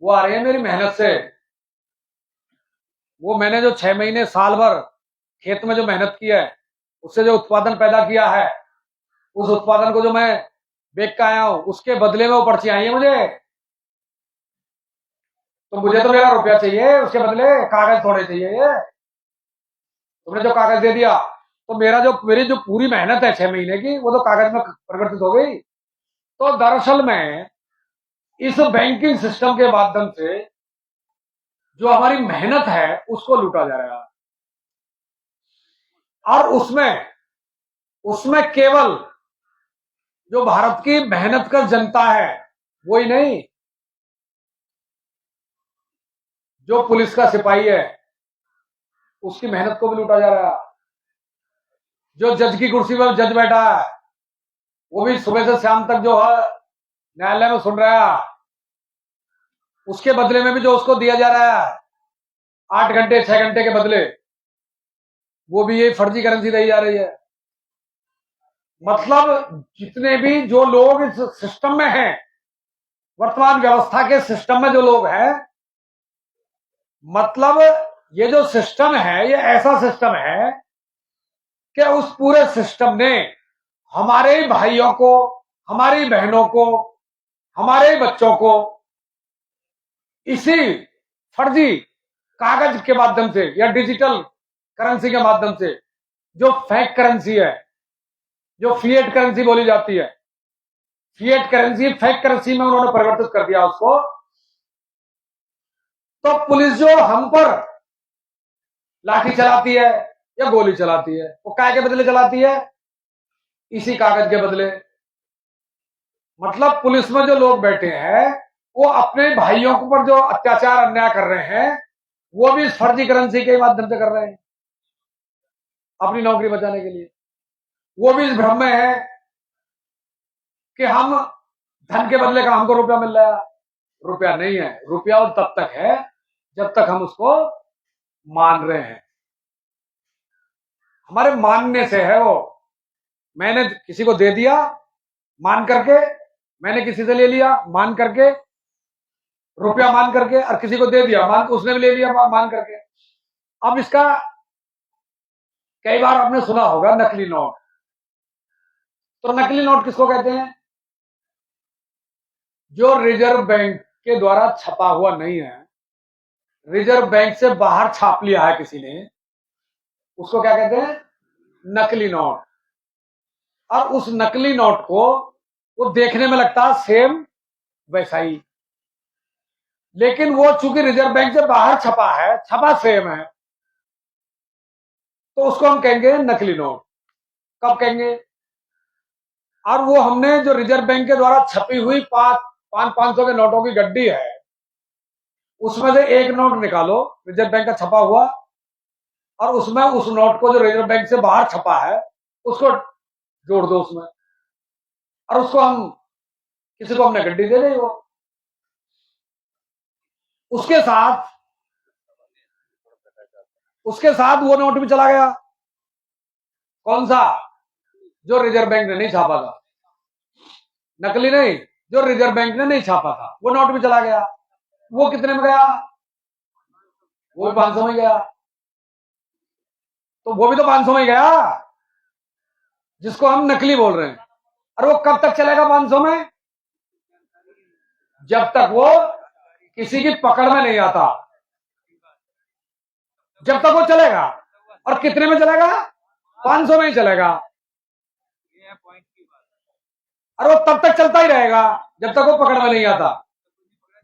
वो आ रही है मेरी मेहनत से। वो मैंने जो 6 महीने साल भर खेत में जो मेहनत की है उससे जो उत्पादन पैदा किया है उस उत्पादन को जो मैं बेच के आया हूं उसके बदले में वो पर्ची आई है मुझे। तो मुझे तो मेरा रुपया चाहिए, उसके बदले कागज थोड़े चाहिए। ये तुमने जो कागज दे दिया तो मेरी जो पूरी मेहनत है 6 महीने की वो तो कागज में परिवर्तित हो गई। तो दरअसल में इस बैंकिंग सिस्टम के माध्यम से जो हमारी मेहनत है उसको लूटा जा रहा है। और उसमें केवल जो भारत की मेहनत का जनता है वही नहीं, जो पुलिस का सिपाही है उसकी मेहनत को भी लूटा जा रहा है। जो जज की कुर्सी पर जज बैठा है वो भी सुबह से शाम तक जो है न्यायालय में सुन रहा है, उसके बदले में भी जो उसको दिया जा रहा है 8 घंटे 6 घंटे के बदले, वो भी ये फर्जी करेंसी दी जा रही है। मतलब जितने भी जो लोग इस सिस्टम में हैं, वर्तमान व्यवस्था के सिस्टम में जो लोग हैं, मतलब ये जो सिस्टम है ये ऐसा सिस्टम है कि उस पूरे सिस्टम ने हमारे भाइयों को, हमारी बहनों को, हमारे बच्चों को इसी फर्जी कागज के माध्यम से या डिजिटल करेंसी के माध्यम से, जो फेक करेंसी है, जो फिएट करेंसी बोली जाती है, फिएट करेंसी फेक करेंसी में उन्होंने परिवर्तित कर दिया उसको। तो पुलिस जो हम पर लाठी चलाती है या गोली चलाती है वो काय के बदले चलाती है? इसी कागज के बदले। मतलब पुलिस में जो लोग बैठे हैं वो अपने भाइयों के ऊपर जो अत्याचार अन्याय कर रहे हैं वो भी इस फर्जी करेंसी के माध्यम से कर रहे हैं अपनी नौकरी बचाने के लिए। वो भी इस भ्रम में है कि हम धन के बदले का हमको रुपया मिल रहा है। रुपया नहीं है, रुपया और तब तक है जब तक हम उसको मान रहे हैं। हमारे मानने से है वो। मैंने किसी को दे दिया मान करके, मैंने किसी से ले लिया मान करके, रुपया मान करके, और किसी को दे दिया मान, उसने भी ले लिया मान करके। अब इसका कई बार आपने सुना होगा नकली नोट। तो नकली नोट किसको कहते हैं? जो रिजर्व बैंक के द्वारा छपा हुआ नहीं है, रिजर्व बैंक से बाहर छाप लिया है किसी ने, उसको क्या कहते हैं? नकली नोट। और उस नकली नोट को वो देखने में लगता है सेम वैसा ही, लेकिन वो चूंकि रिजर्व बैंक से बाहर छपा है, छपा सेम है, तो उसको हम कहेंगे नकली नोट। कब कहेंगे? और वो हमने जो रिजर्व बैंक के द्वारा छपी हुई 500 के नोटों की गड्डी है उसमें से एक नोट निकालो रिजर्व बैंक का छपा हुआ, और उसमें उस नोट को जो रिजर्व बैंक से बाहर छपा है उसको जोड़ दो उसमें, और उसको हम किसी को हमने गड्डी दे दी, वो उसके साथ वो नोट भी चला गया। कौन सा? जो रिजर्व बैंक ने नहीं छापा था, नकली नहीं, जो रिजर्व बैंक ने नहीं छापा था वो नोट भी चला गया। वो कितने में गया? वो भी 500 में गया। तो वो भी तो 500 में गया जिसको हम नकली बोल रहे हैं। और वो कब तक चलेगा 500 में? जब तक वो किसी की पकड़ में नहीं आता, जब तक वो चलेगा। और कितने में चलेगा? 500 में ही चलेगा। और वो तब तक चलता ही रहेगा जब तक वो पकड़ में नहीं आता।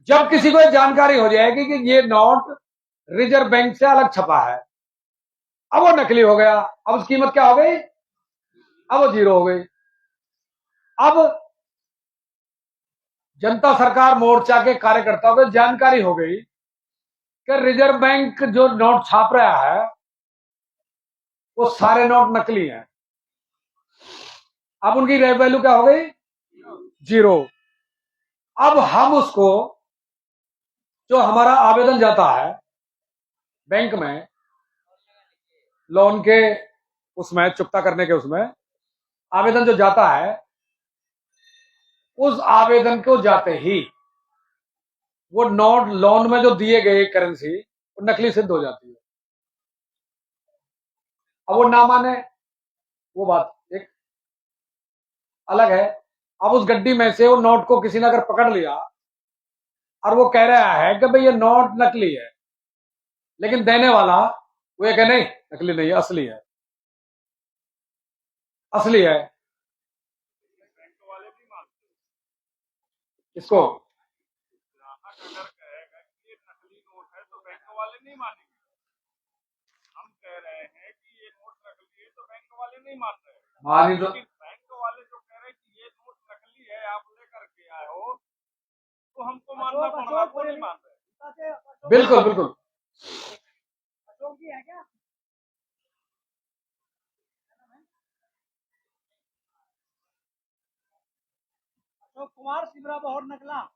जब किसी को जानकारी हो जाएगी कि ये नोट रिजर्व बैंक से अलग छपा है, अब वो नकली हो गया, अब उसकी कीमत क्या हो गई? अब वो 0 हो गई। अब जनता सरकार मोर्चा के कार्यकर्ताओं को जानकारी हो गई कि रिजर्व बैंक जो नोट छाप रहा है वो सारे नोट नकली हैं। अब उनकी वैल्यू क्या हो गई? 0। अब हम उसको जो हमारा आवेदन जाता है बैंक में लोन के, उसमें चुकता करने के, उसमें आवेदन जो जाता है, उस आवेदन को जाते ही वो नोट लोन में जो दिए गए करेंसी वो नकली सिद्ध हो जाती है। अब वो ना माने, वो बात एक अलग है। अब उस गड्डी में से वो नोट को किसी ने अगर पकड़ लिया और वो कह रहा है कि भाई ये नोट नकली है, लेकिन देने वाला वो ये कहे नहीं नकली नहीं है, असली है, असली है। इसको अगर कहेगा कि ये नकली नोट है तो बैंक वाले नहीं मानेंगे। हम कह रहे हैं कि ये नोट नकली है तो बैंक वाले नहीं मान रहे। मान तो बैंक वाले जो कह रहे हैं कि ये नोट नकली है, आप लेकर के आए हो, तो हमको मानना पड़ेगा, वो नहीं मान रहे। बिल्कुल बिल्कुल। अशोक जी है क्या? अशोक कुमार सिमरा बहुत नकला।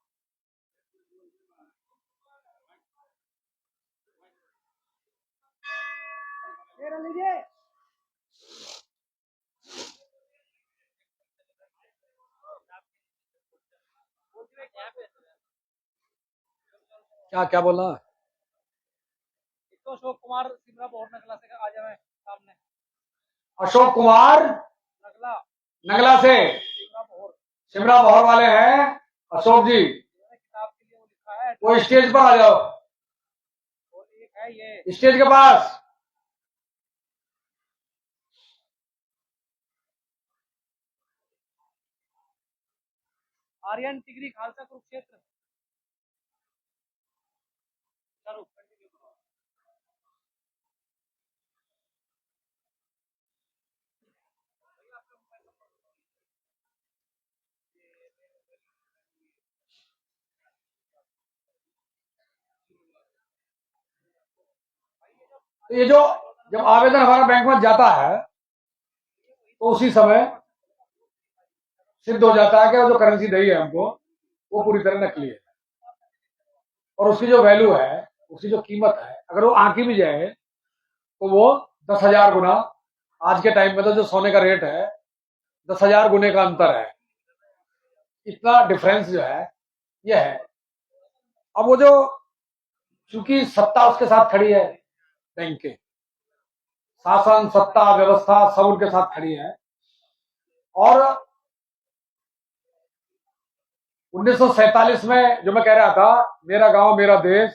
लीजिए। क्या क्या बोलना? तो अशोक कुमार सिमरा बहुत नकला से आ जाए सामने। अशोक कुमार नगला नगला से शिमला बहर वाले हैं अशोक जी, किताब के लिए वो लिखा है। वो स्टेज पर आ जाओ, है ये स्टेज के पास। आर्यन टिगरी खालसा कुरुक्षेत्र। तो ये जो जब आवेदन हमारा बैंक में जाता है तो उसी समय सिद्ध हो जाता है कि वो जो करेंसी दी है हमको वो पूरी तरह नकली है, और उसकी जो वैल्यू है, उसकी जो कीमत है, अगर वो आंकी भी जाए तो वो 10,000 गुना, आज के टाइम में तो जो सोने का रेट है 10,000 गुने का अंतर है। इतना डिफरेंस जो है ये है। अब वो जो चूंकि सत्ता उसके साथ खड़ी है, बैंक के शासन सत्ता व्यवस्था सब उनके साथ खड़ी है, और 1947 में जो मैं कह रहा था, मेरा गांव मेरा देश,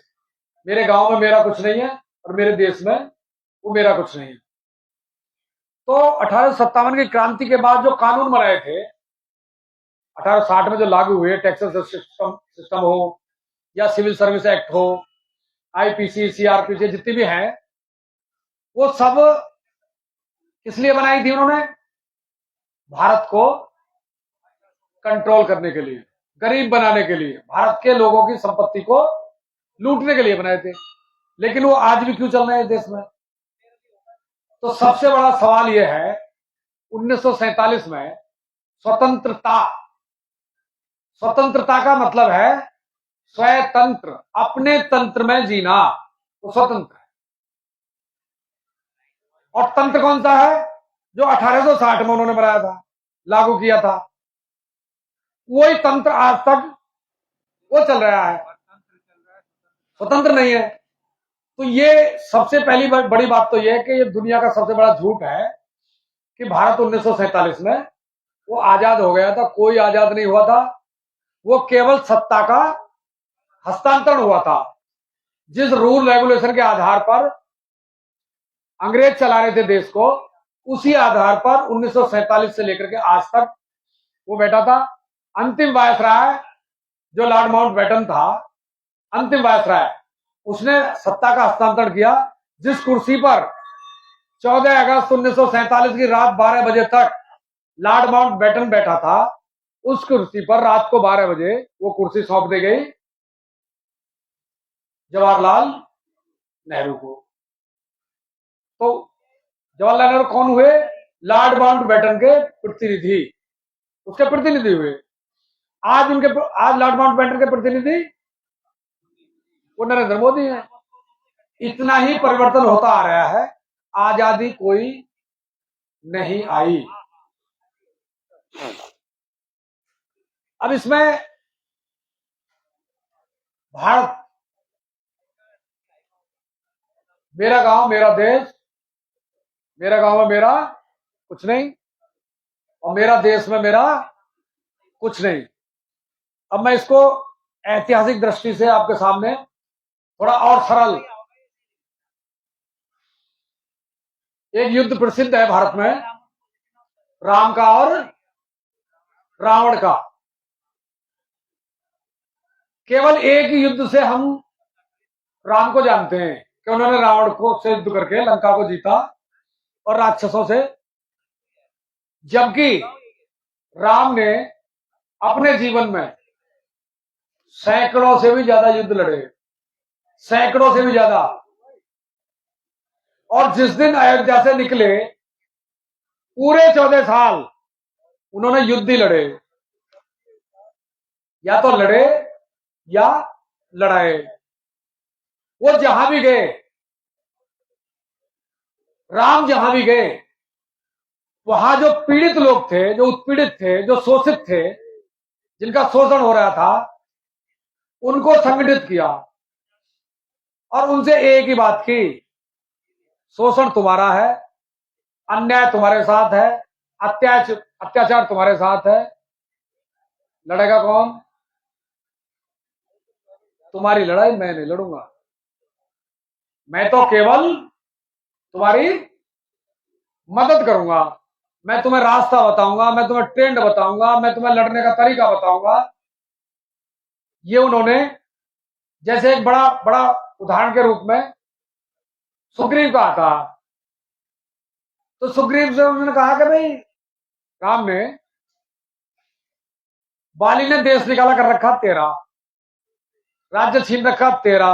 मेरे गांव में मेरा कुछ नहीं है और मेरे देश में वो मेरा कुछ नहीं है। तो 1857 की क्रांति के बाद जो कानून बनाए थे 1860 में जो लागू हुए, टैक्सेस सिस्टम हो या सिविल सर्विस एक्ट हो, आईपीसी सीआरपीसी जितनी भी हैं, वो सब किस लिए बनाई थी उन्होंने? भारत को कंट्रोल करने के लिए, गरीब बनाने के लिए, भारत के लोगों की संपत्ति को लूटने के लिए बनाए थे। लेकिन वो आज भी क्यों चल रहे हैं देश में? तो सबसे बड़ा सवाल यह है, 1947 में स्वतंत्रता, स्वतंत्रता का मतलब है स्वतंत्र, अपने तंत्र में जीना, तो स्वतंत्र है। और तंत्र कौन सा है? जो 1860 में उन्होंने बनाया था, लागू किया था, वही तंत्र आज तक वो चल रहा है, स्वतंत्र नहीं है। तो ये सबसे पहली बड़ी बात तो ये है कि ये दुनिया का सबसे बड़ा झूठ है कि भारत 1947 में वो आजाद हो गया था। कोई आजाद नहीं हुआ था, वो केवल सत्ता का हस्तांतरण हुआ था। जिस रूल रेगुलेशन के आधार पर अंग्रेज चला रहे थे देश को, उसी आधार पर 1947 से लेकर के आज तक वो बैठा था। अंतिम वायसराय जो लॉर्ड माउंटबेटन था, अंतिम वायसराय, उसने सत्ता का हस्तांतरण किया। जिस कुर्सी पर 14 अगस्त 1947 की रात 12 बजे तक लॉर्ड माउंटबेटन बैठा था, उस कुर्सी पर रात को 12 बजे वो कुर्सी सौंप दी गई जवाहरलाल नेहरू को। तो जवाहरलाल नेहरू कौन हुए? लॉर्ड माउंटबेटन के प्रतिनिधि, उसके प्रतिनिधि हुए। आज लॉर्ड माउंटबेटन के प्रतिनिधि वो नरेंद्र मोदी है। इतना ही परिवर्तन होता आ रहा है, आजादी कोई नहीं आई। अब इसमें भारत, मेरा गांव मेरा देश, मेरा गांव में मेरा कुछ नहीं और मेरा देश में मेरा कुछ नहीं। अब मैं इसको ऐतिहासिक दृष्टि से आपके सामने थोड़ा और सरल, एक युद्ध प्रसिद्ध है भारत में, राम का और रावण का। केवल एक ही युद्ध से हम राम को जानते हैं कि उन्होंने रावण को से युद्ध करके लंका को जीता और राक्षसों से, जबकि राम ने अपने जीवन में सैकड़ों से भी ज्यादा युद्ध लड़े, सैकड़ों से भी ज्यादा। और जिस दिन अयोध्या से निकले पूरे 14 साल उन्होंने युद्ध ही लड़े, या तो लड़े या लड़ाए। वो जहां भी गए, राम जहां भी गए, वहां जो पीड़ित लोग थे, जो उत्पीड़ित थे, जो शोषित थे, जिनका शोषण हो रहा था, उनको संगठित किया और उनसे एक ही बात की, शोषण तुम्हारा है, अन्याय तुम्हारे साथ है, अत्याचार तुम्हारे साथ है, लड़ेगा कौन? तुम्हारी लड़ाई मैं नहीं लड़ूंगा, मैं तो केवल तुम्हारी मदद करूंगा, मैं तुम्हें रास्ता बताऊंगा, मैं तुम्हें ट्रेंड बताऊंगा, मैं तुम्हें लड़ने का तरीका बताऊंगा। ये उन्होंने, जैसे एक बड़ा बड़ा उदाहरण के रूप में सुग्रीव का था, तो सुग्रीव से उन्होंने कहा कि भाई राम ने, बाली ने देश निकाला कर रखा तेरा, राज्य छीन रखा तेरा,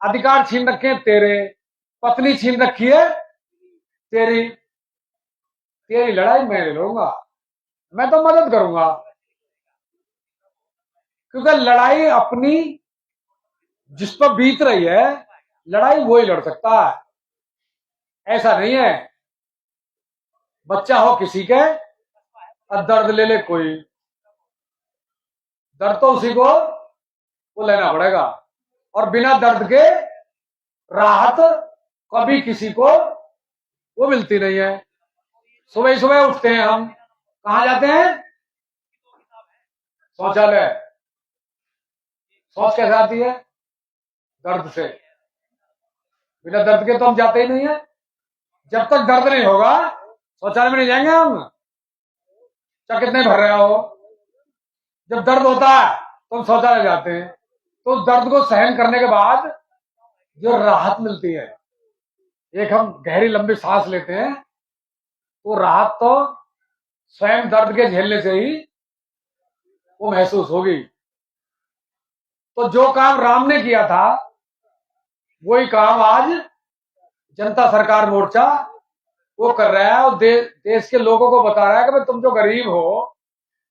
अधिकार छीन रखे तेरे, पत्नी छीन रखी है तेरी, तेरी लड़ाई मैं नहीं लड़ूंगा, मैं तो मदद करूंगा। क्योंकि लड़ाई अपनी जिस पर बीत रही है, लड़ाई वो ही लड़ सकता है, ऐसा नहीं है बच्चा हो किसी के और दर्द ले ले कोई, दर्द तो उसी को वो लेना पड़ेगा। और बिना दर्द के राहत कभी किसी को वो मिलती नहीं है। सुबह सुबह उठते हैं हम, कहां जाते हैं? शौचालय। शौच कैसे आती है? दर्द से। बिना दर्द के तो हम जाते ही नहीं है। जब तक दर्द नहीं होगा शौचालय में नहीं जाएंगे हम, चाहे कितने भर रहे हो। जब दर्द होता है तो हम शौचालय जाते हैं, तो उस दर्द को सहन करने के बाद जो राहत मिलती है, एक हम गहरी लंबी सांस लेते हैं, वो राहत तो स्वयं दर्द के झेलने से ही वो महसूस होगी। तो जो काम राम ने किया था वही काम आज जनता सरकार मोर्चा वो कर रहा है, और देश के लोगों को बता रहा है कि भाई तुम जो गरीब हो,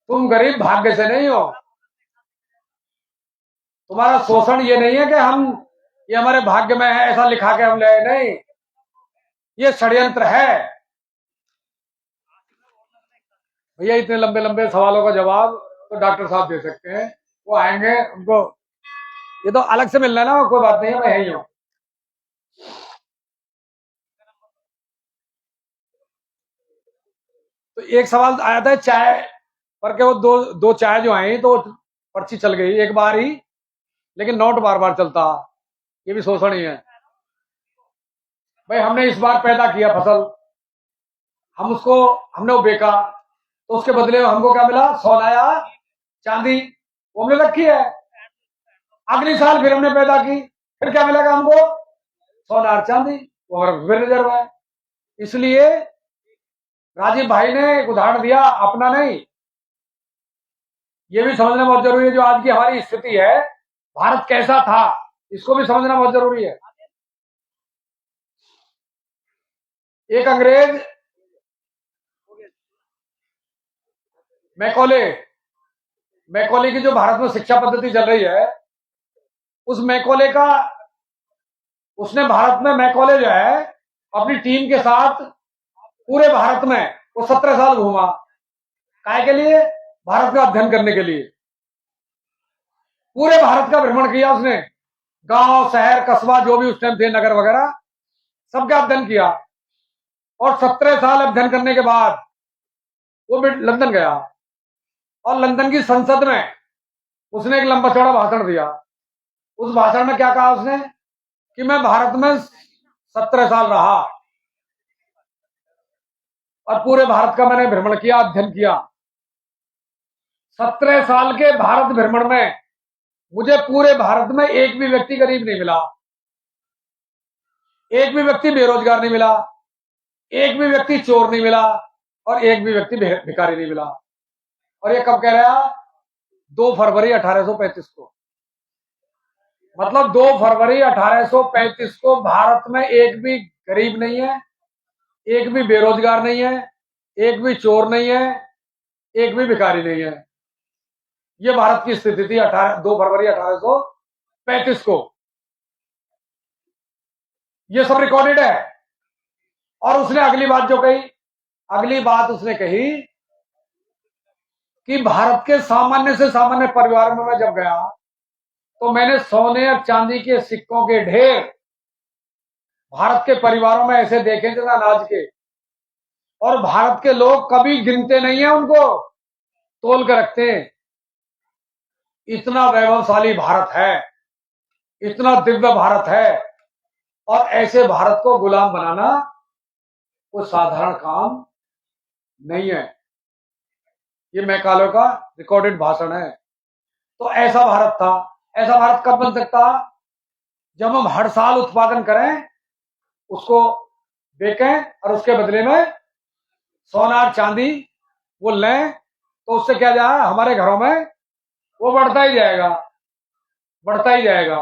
तुम गरीब भाग्य से नहीं हो, तुम्हारा शोषण ये नहीं है कि हम, ये हमारे भाग्य में है ऐसा लिखा के हम ले, नहीं, ये षड्यंत्र है। भैया इतने लंबे लंबे सवालों का जवाब तो डॉक्टर साहब दे सकते हैं, वो आएंगे, उनको ये तो अलग से मिलना है ना, कोई बात नहीं है, मैं यही हूं। तो एक सवाल आया था चाय पर के, वो दो चाय जो आई तो पर्ची चल गई एक बार ही, लेकिन नोट बार बार चलता, ये भी शोषण ही है। भाई हमने इस बार पैदा किया फसल, हम उसको हमने वो बेचा, तो उसके बदले में हमको क्या मिला? सोना या चांदी, वो हमने रखी है। अगले साल फिर हमने पैदा की, फिर क्या मिलेगा हमको? सोना और चांदी, वो हमारा फिर रिजर्व है। इसलिए राजीव भाई ने एक उदाहरण दिया, अपना नहीं, ये भी समझना बहुत जरूरी है। जो आज की हमारी स्थिति है, भारत कैसा था, इसको भी समझना बहुत जरूरी है। एक अंग्रेज मैकॉले की जो भारत में शिक्षा पद्धति चल रही है, उस मैकॉले का, उसने भारत में मैकॉले जो है अपनी टीम के साथ पूरे भारत में वो 17 साल घूमा। काय के लिए? भारत का अध्ययन करने के लिए। पूरे भारत का भ्रमण किया उसने, गांव शहर कस्बा जो भी उस टाइम थे, नगर वगैरह, सबका अध्ययन किया। और 17 साल अध्ययन करने के बाद वो लंदन गया और लंदन की संसद में उसने एक लंबा चौड़ा भाषण दिया। उस भाषण में क्या कहा उसने कि मैं भारत में 17 साल रहा और पूरे भारत का मैंने भ्रमण किया, अध्ययन किया। 17 साल के भारत भ्रमण में मुझे पूरे भारत में एक भी व्यक्ति गरीब नहीं मिला, एक भी व्यक्ति बेरोजगार नहीं मिला, एक भी व्यक्ति चोर नहीं मिला और एक भी व्यक्ति भिखारी नहीं मिला। और ये कब कह रहा? 2 फरवरी 1835 को। मतलब 2 फरवरी 1835 को भारत में एक भी गरीब नहीं है, एक भी बेरोजगार नहीं है, एक भी चोर नहीं है, एक भी भिखारी नहीं है। ये भारत की स्थिति थी 2 फरवरी 1835 को। ये सब रिकॉर्डेड है। और उसने अगली बात जो कही, अगली बात उसने कही कि भारत के सामान्य से सामान्य परिवार में मैं जब गया तो मैंने सोने और चांदी के सिक्कों के ढेर भारत के परिवारों में ऐसे देखे थे ना, अनाज के। और भारत के लोग कभी गिनते नहीं है उनको, तोल कर रखते हैं। इतना वैभवशाली भारत है, इतना दिव्य भारत है। और ऐसे भारत को गुलाम बनाना कोई साधारण काम नहीं है। ये मैकाले का रिकॉर्डेड भाषण है। तो ऐसा भारत था। ऐसा भारत कब बन सकता? जब हम हर साल उत्पादन करें, उसको बेचें और उसके बदले में सोना चांदी वो लें, तो उससे क्या जाए, हमारे घरों में वो बढ़ता ही जाएगा, बढ़ता ही जाएगा।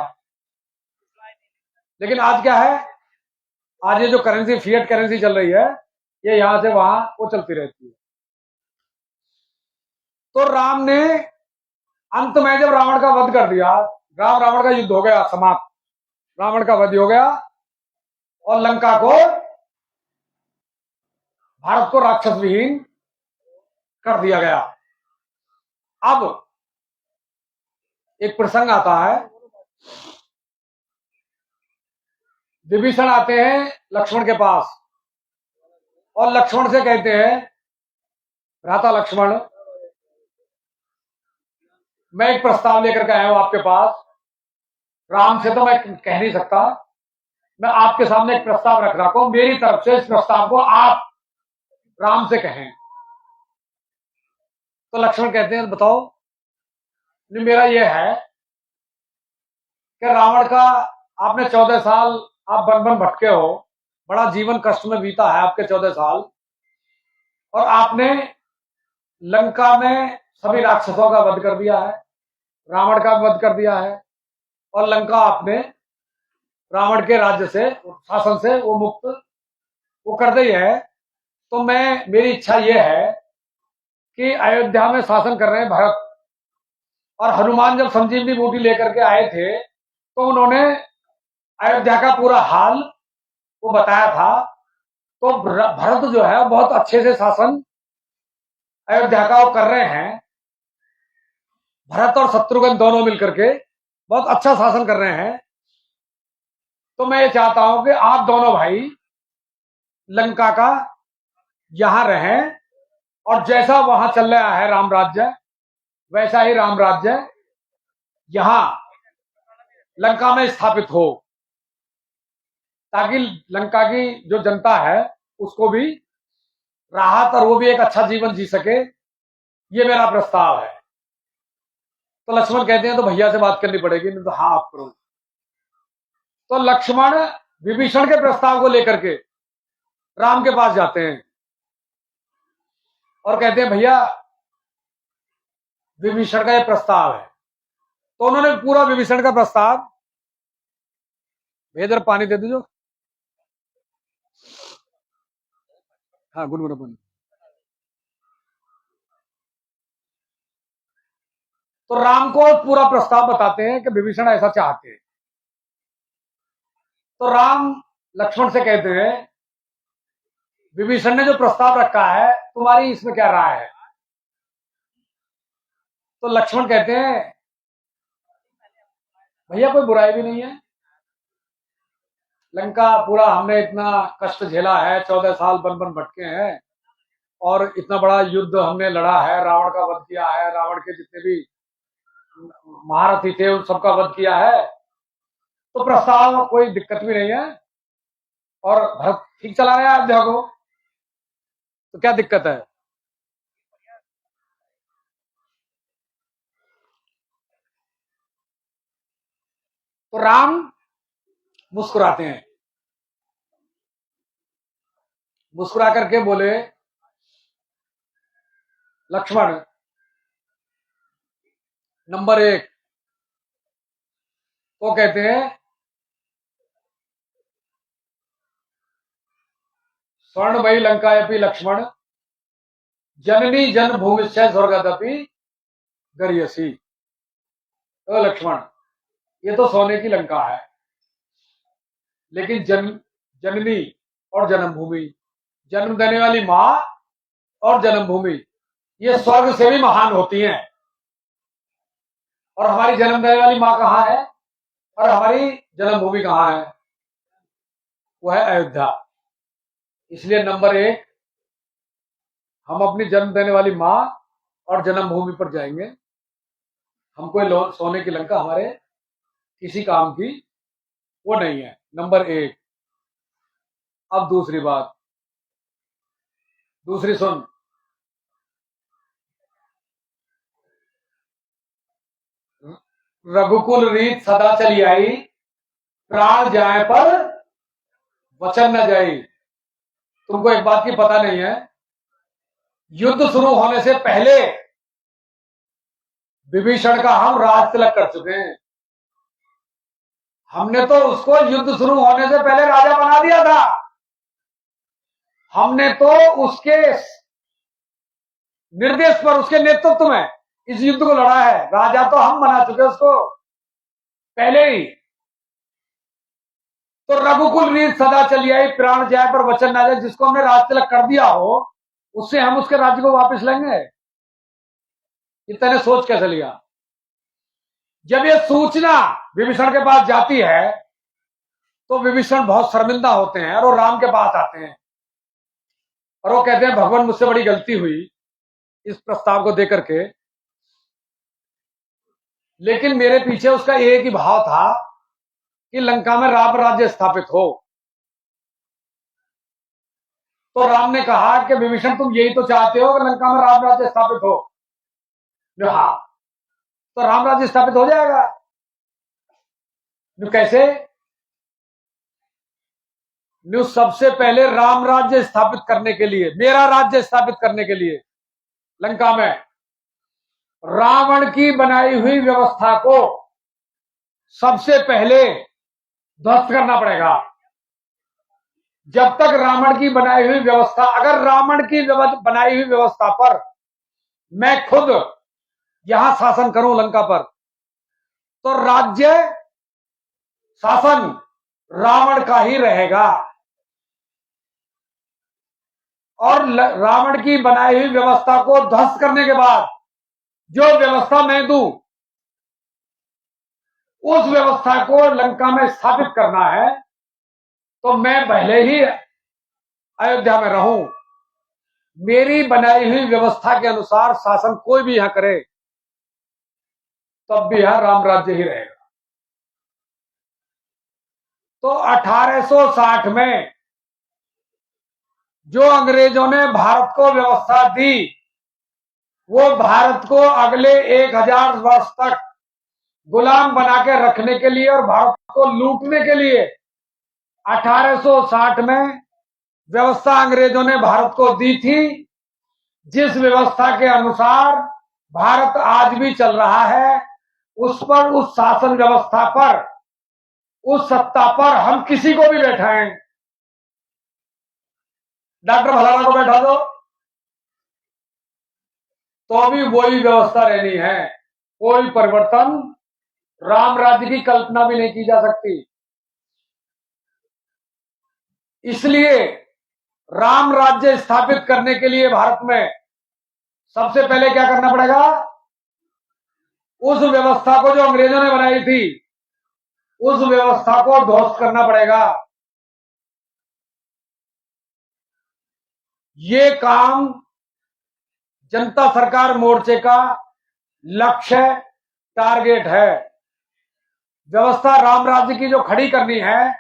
लेकिन आज क्या है? आज ये जो करेंसी, फिएट करेंसी चल रही है, ये यहां से वहां वो चलती रहती है। तो राम ने अंत में जब रावण का वध कर दिया, रावण का युद्ध हो गया समाप्त, रावण का वध हो गया और लंका को, भारत को राक्षस विहीन कर दिया गया। अब एक प्रसंग आता है, विभीषण आते हैं लक्ष्मण के पास और लक्ष्मण से कहते हैं, भ्राता लक्ष्मण, मैं एक प्रस्ताव लेकर के आया हूं आपके पास। राम से तो मैं कह नहीं सकता, मैं आपके सामने एक प्रस्ताव रख रहा हूं, मेरी तरफ से इस प्रस्ताव को आप राम से कहें। तो लक्ष्मण कहते हैं, बताओ। मेरा यह है कि रावण का, आपने 14 साल आप बन बन भटके हो, बड़ा जीवन कष्ट में बीता है आपके 14 साल, और आपने लंका में सभी राक्षसों का वध कर दिया है, रावण का वध कर दिया है, और लंका आपने रावण के राज्य से, शासन से वो मुक्त वो कर दी है। तो मेरी इच्छा यह है कि अयोध्या में शासन कर रहे हैं भरत, और हनुमान जब संजीवनी बूटी लेकर के आए थे तो उन्होंने अयोध्या का पूरा हाल वो बताया था। तो भरत जो है बहुत अच्छे से शासन अयोध्या का वो कर रहे हैं। भरत और शत्रुघ्न दोनों मिलकर के बहुत अच्छा शासन कर रहे हैं। तो मैं ये चाहता हूं कि आप दोनों भाई लंका का यहां रहें, और जैसा वहां चल रहा है राम राज्य, वैसा ही राम राज्य यहां लंका में स्थापित हो, ताकि लंका की जो जनता है उसको भी राहत और वो भी एक अच्छा जीवन जी सके। ये मेरा प्रस्ताव है। तो लक्ष्मण कहते हैं, तो भैया से बात करनी पड़ेगी। नहीं तो हाँ आप करो। तो लक्ष्मण विभीषण के प्रस्ताव को लेकर के राम के पास जाते हैं और कहते हैं, भैया विभीषण का ये प्रस्ताव है। तो उन्होंने पूरा विभीषण का प्रस्ताव, भेदर पानी दे दीजिए। हाँ गुनगुना पानी। तो राम को पूरा प्रस्ताव बताते हैं कि विभीषण ऐसा चाहते हैं। तो राम लक्ष्मण से कहते हैं, विभीषण ने जो प्रस्ताव रखा है तुम्हारी इसमें क्या राय है? तो लक्ष्मण कहते हैं, भैया कोई बुराई भी नहीं है, लंका पूरा हमने इतना कष्ट झेला है, 14 साल बन बन भटके हैं और इतना बड़ा युद्ध हमने लड़ा है, रावण का वध किया है, रावण के जितने भी महारथी थे उन सबका वध किया है, तो प्रस्ताव कोई दिक्कत भी नहीं है और भरत ठीक चला रहे हैं अयोध्या को, तो क्या दिक्कत है? तो राम मुस्कुराते हैं, मुस्कुरा करके बोले, लक्ष्मण नंबर 1, तो कहते हैं स्वर्णमयी लंकायपि लक्ष्मण जननी जन्मभूमिश्च स्वर्गदपि गरीयसी। तो लक्ष्मण ये तो सोने की लंका है, लेकिन जननी और जन्मभूमि, जन्म देने वाली मां और जन्मभूमि ये स्वर्ग से भी महान होती हैं। और हमारी जन्म देने वाली मां कहाँ है और हमारी जन्मभूमि कहाँ है? वो है अयोध्या। इसलिए नंबर 1 हम अपनी जन्म देने वाली मां और जन्मभूमि पर जाएंगे, हमको सोने की लंका हमारे किसी काम की वो नहीं है, नंबर 1। अब दूसरी बात, दूसरी सुन, रघुकुल रीत सदा चली आई, प्राण जाए पर वचन न जाई। तुमको एक बात की पता नहीं है, युद्ध शुरू होने से पहले विभीषण का हम राज तिलक कर चुके हैं। हमने तो उसको युद्ध शुरू होने से पहले राजा बना दिया था। हमने तो उसके निर्देश पर, उसके नेतृत्व में इस युद्ध को लड़ा है। राजा तो हम बना चुके उसको पहले ही। तो रघुकुल रीत सदा चली आई, प्राण जाए पर वचन ना जाए। जिसको हमने राज तिलक कर दिया हो उससे हम उसके राज्य को वापस लेंगे? इतने सोच कैसे लिया? जब ये सूचना विभीषण के पास जाती है तो विभीषण बहुत शर्मिंदा होते हैं और वो राम के पास आते हैं और वो कहते हैं, भगवान मुझसे बड़ी गलती हुई इस प्रस्ताव को देकर के, लेकिन मेरे पीछे उसका एक ही भाव था कि लंका में राम राज्य स्थापित हो। तो राम ने कहा कि विभीषण तुम यही तो चाहते हो कि लंका में राम राज्य स्थापित हो? हाँ, तो राम राज्य स्थापित हो जाएगा। कैसे? सबसे पहले राम राज्य स्थापित करने के लिए, मेरा राज्य स्थापित करने के लिए लंका में रावण की बनाई हुई व्यवस्था को सबसे पहले ध्वस्त करना पड़ेगा। जब तक रावण की बनाई हुई व्यवस्था, अगर रावण की बनाई हुई व्यवस्था पर मैं खुद यहां शासन करूं लंका पर, तो राज्य शासन रावण का ही रहेगा। और रावण की बनाई हुई व्यवस्था को ध्वस्त करने के बाद जो व्यवस्था मैं दूं, उस व्यवस्था को लंका में स्थापित करना है। तो मैं भले ही अयोध्या में रहूं, मेरी बनाई हुई व्यवस्था के अनुसार शासन कोई भी यहां करे, तब भी यहां राम राज्य ही रहेगा। तो 1860 में जो अंग्रेजों ने भारत को व्यवस्था दी, वो भारत को अगले 1000 वर्ष तक गुलाम बना के रखने के लिए और भारत को लूटने के लिए 1860 में व्यवस्था अंग्रेजों ने भारत को दी थी। जिस व्यवस्था के अनुसार भारत आज भी चल रहा है, उस पर, उस शासन व्यवस्था पर, उस सत्ता पर हम किसी को भी बैठाएं, डॉक्टर भलाना को बैठा दो तो भी वही व्यवस्था रहनी है। कोई परिवर्तन राम राज्य की कल्पना भी नहीं की जा सकती। इसलिए राम राज्य स्थापित करने के लिए भारत में सबसे पहले क्या करना पड़ेगा? उस व्यवस्था को जो अंग्रेजों ने बनाई थी, उस व्यवस्था को ध्वस्त करना पड़ेगा। ये काम जनता सरकार मोर्चे का लक्ष्य, टारगेट है। व्यवस्था राम राज्य की जो खड़ी करनी है,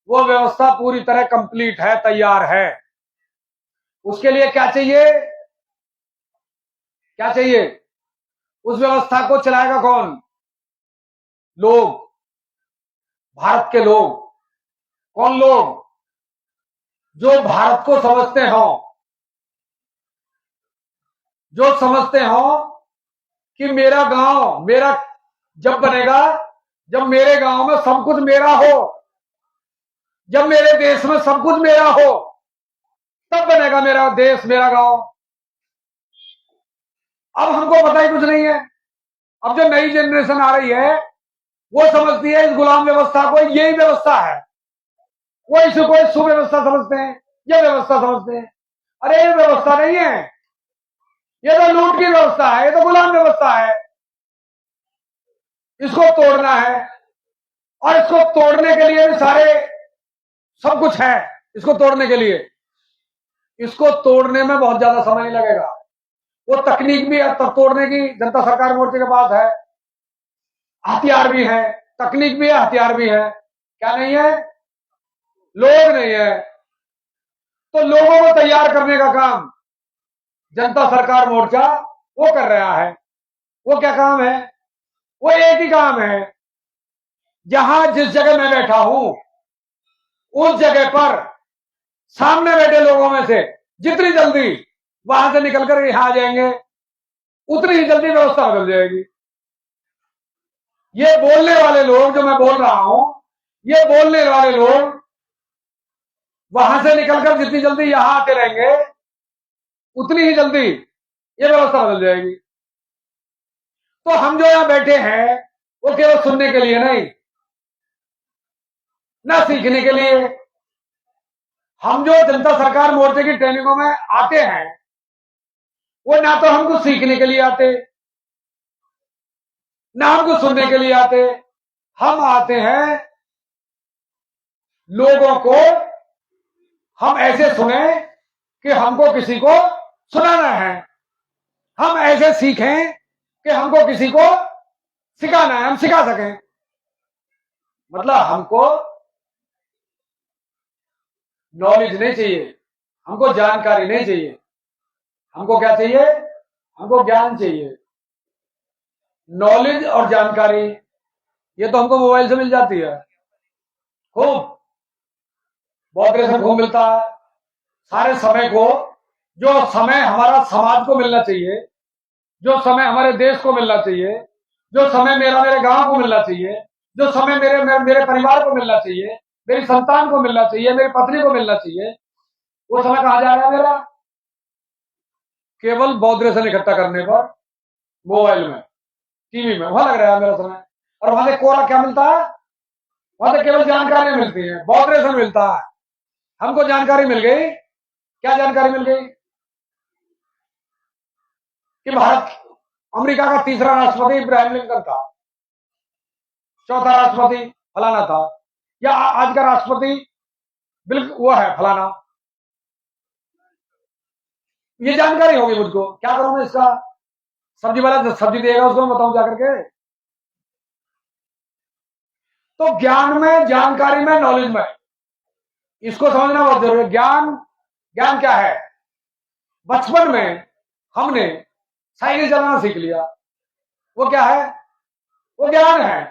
वो व्यवस्था पूरी तरह कंप्लीट है, तैयार है। उसके लिए क्या चाहिए? क्या चाहिए? उस व्यवस्था को चलाएगा कौन? लोग, भारत के लोग। कौन लोग? जो भारत को समझते हो, जो समझते हो कि मेरा गांव मेरा जब बनेगा जब मेरे गांव में सब कुछ मेरा हो, जब मेरे देश में सब कुछ मेरा हो, तब बनेगा मेरा देश, मेरा गांव। अब हमको पता ही कुछ नहीं है। अब जो नई जनरेशन आ रही है, वो समझती है इस गुलाम व्यवस्था को यही व्यवस्था है, वो इसको सुव्यवस्था समझते हैं, ये व्यवस्था समझते हैं। अरे ये व्यवस्था नहीं है, ये तो लूट की व्यवस्था है, ये तो गुलाम व्यवस्था है। इसको तोड़ना है, और इसको तोड़ने के लिए भी सारे सब कुछ है। इसको तोड़ने के लिए, इसको तोड़ने में बहुत ज्यादा समय नहीं लगेगा। वो तकनीक भी है तब तोड़ने की, जनता सरकार मोर्चे के पास है। हथियार भी है, तकनीक भी है, हथियार भी है। क्या नहीं है? लोग नहीं है। तो लोगों को तैयार करने का काम जनता सरकार मोर्चा वो कर रहा है। वो क्या काम है? वो एक ही काम है, जहां जिस जगह मैं बैठा हूं, उस जगह पर सामने बैठे लोगों में से जितनी जल्दी वहां से निकलकर यहां आ जाएंगे, उतनी ही जल्दी व्यवस्था बदल जाएगी। ये बोलने वाले लोग, जो मैं बोल रहा हूं, ये बोलने वाले लोग वहां से निकलकर जितनी जल्दी यहां आते रहेंगे, उतनी ही जल्दी ये व्यवस्था बदल जाएगी। तो हम जो यहां बैठे हैं, वो केवल सुनने के लिए नहीं, ना सीखने के लिए। हम जो जनता सरकार मोर्चे की ट्रेनिंगों में आते हैं, वो ना तो हमको सीखने के लिए आते, ना हमको सुनने के लिए आते। हम आते हैं लोगों को हम ऐसे सुने कि हमको किसी को सुनाना है, हम ऐसे सीखें कि हमको किसी को सिखाना है, हम सिखा सकें। मतलब हमको नॉलेज नहीं चाहिए, हमको जानकारी नहीं चाहिए। हमको क्या चाहिए? हमको ज्ञान चाहिए। नॉलेज और जानकारी ये तो हमको मोबाइल से मिल जाती है, खूब बहुत तरह से खूब मिलता है। सारे समय को, जो समय हमारा समाज को मिलना चाहिए, जो समय हमारे देश को मिलना चाहिए, जो समय मेरे गांव को मिलना चाहिए, जो समय मेरे परिवार को मिलना चाहिए, मेरी संतान को मिलना चाहिए, मेरी पत्नी को मिलना चाहिए, वो समय कहां जा रहा है मेरा? केवल बौद्धिक इकट्ठा करने पर, मोबाइल में, टीवी में, वहां लग रहा है मेरा समय। और वहां से कोरा क्या मिलता है? वहां से केवल जानकारी मिलती है, बौद्धिक मिलता है। हमको जानकारी मिल गई। क्या जानकारी मिल गई? कि भारत, अमेरिका का तीसरा राष्ट्रपति इब्राहिम लिंकन था, चौथा राष्ट्रपति फलाना था, या आज का राष्ट्रपति बिल्कुल वो है फलाना। ये जानकारी होगी मुझको। क्या करूं मैं इसका? सब्जी वाला सब्जी देगा, उसको मैं बताऊं जाकर के। तो ज्ञान में, जानकारी में, नॉलेज में, इसको समझना बहुत जरूरी है। ज्ञान, ज्ञान क्या है? बचपन में हमने साइकिल चलाना सीख लिया, वो क्या है? वो ज्ञान है।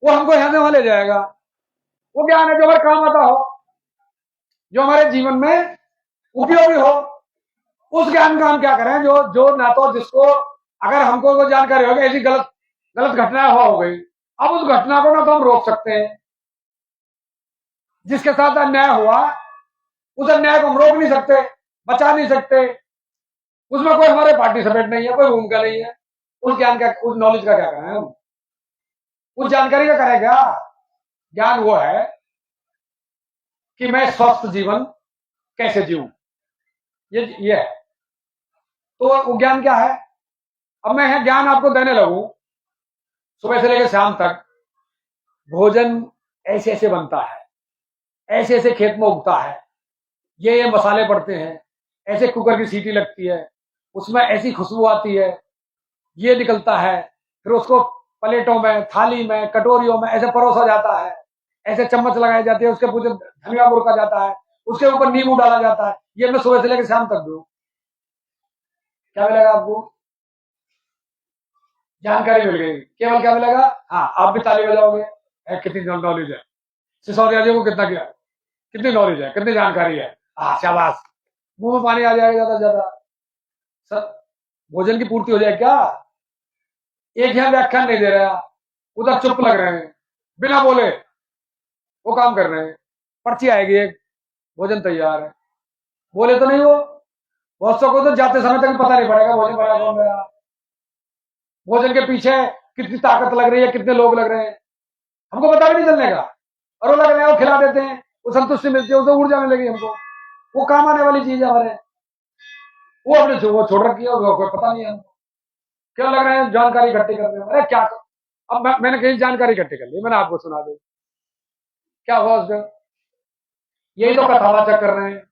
वो हमको यहां से वहां ले जाएगा। वो ज्ञान है जो हमारे काम आता हो, जो हमारे जीवन में उपयोगी हो। उस ज्ञान का हम क्या करें? जो जो ना तो जिसको, अगर हमको वो जानकारी होगी ऐसी गलत गलत घटना हो गई, अब उस घटना को ना तो हम रोक सकते हैं। जिसके साथ अन्याय हुआ, उस अन्याय को हम रोक नहीं सकते, बचा नहीं सकते। उसमें कोई हमारे पार्टिसिपेट नहीं है, कोई भूमिका नहीं है। उस ज्ञान का, उस नॉलेज का क्या करें हम? उस जानकारी का करें क्या? ज्ञान वो है कि मैं स्वस्थ जीवन कैसे जीऊं, ये है। तो वो ज्ञान क्या है? अब मैं ज्ञान आपको देने लगूं, सुबह से लेकर शाम तक भोजन ऐसे ऐसे बनता है, ऐसे ऐसे खेत में उगता है, ये मसाले पड़ते हैं, ऐसे कुकर की सीटी लगती है, उसमें ऐसी खुशबू आती है, ये निकलता है, फिर उसको प्लेटों में, थाली में, कटोरियों में ऐसे परोसा जाता है, ऐसे चम्मच लगाई जाती है, उसके पूछे धनिया मुड़का जाता है, उसके ऊपर नींबू डाला जाता है। ये मैं सुबह से लेकर शाम तक दूं, क्या मिलेगा आपको? जानकारी मिल गई। केवल क्या मिलेगा? हाँ, आप भी ताली बजाओगे, कितनी नॉलेज है, सिसोदिया जी को कितना क्या, कितनी नॉलेज है, कितनी जानकारी है, हाँ शाबाश, मुंह में पानी आ जाएगा ज्यादा से ज्यादा। सर, भोजन की पूर्ति हो जाए क्या? एक यहाँ व्याख्यान नहीं दे रहा, उधर चुप लग रहे हैं, बिना बोले वो काम कर रहे हैं, पर्ची आएगी एक, भोजन तैयार है, बोले तो नहीं वो। बहुत सौ को तो जाते समय तक पता नहीं पड़ेगा भोजन बना कौन गया, भोजन के पीछे कितनी ताकत लग रही है, कितने लोग लग रहे हैं, हमको पता भी नहीं चलने का। और वो लग रहे हैं, वो खिला देते हैं, वो संतुष्टि मिलती है, उसे ऊर्जा मिलेगी हमको, वो काम आने वाली चीज है हमारे। वो अपने वो छोड़ रखी है, कोई पता नहीं है हमको, क्या लग रहे हैं जानकारी इकट्ठी कर रहे हैं। अरे क्या, अब मैंने कहीं जानकारी इकट्ठी कर ली, मैंने आपको सुना दी, क्या हुआ उसका? यही तो कथावाचक कर रहे हैं,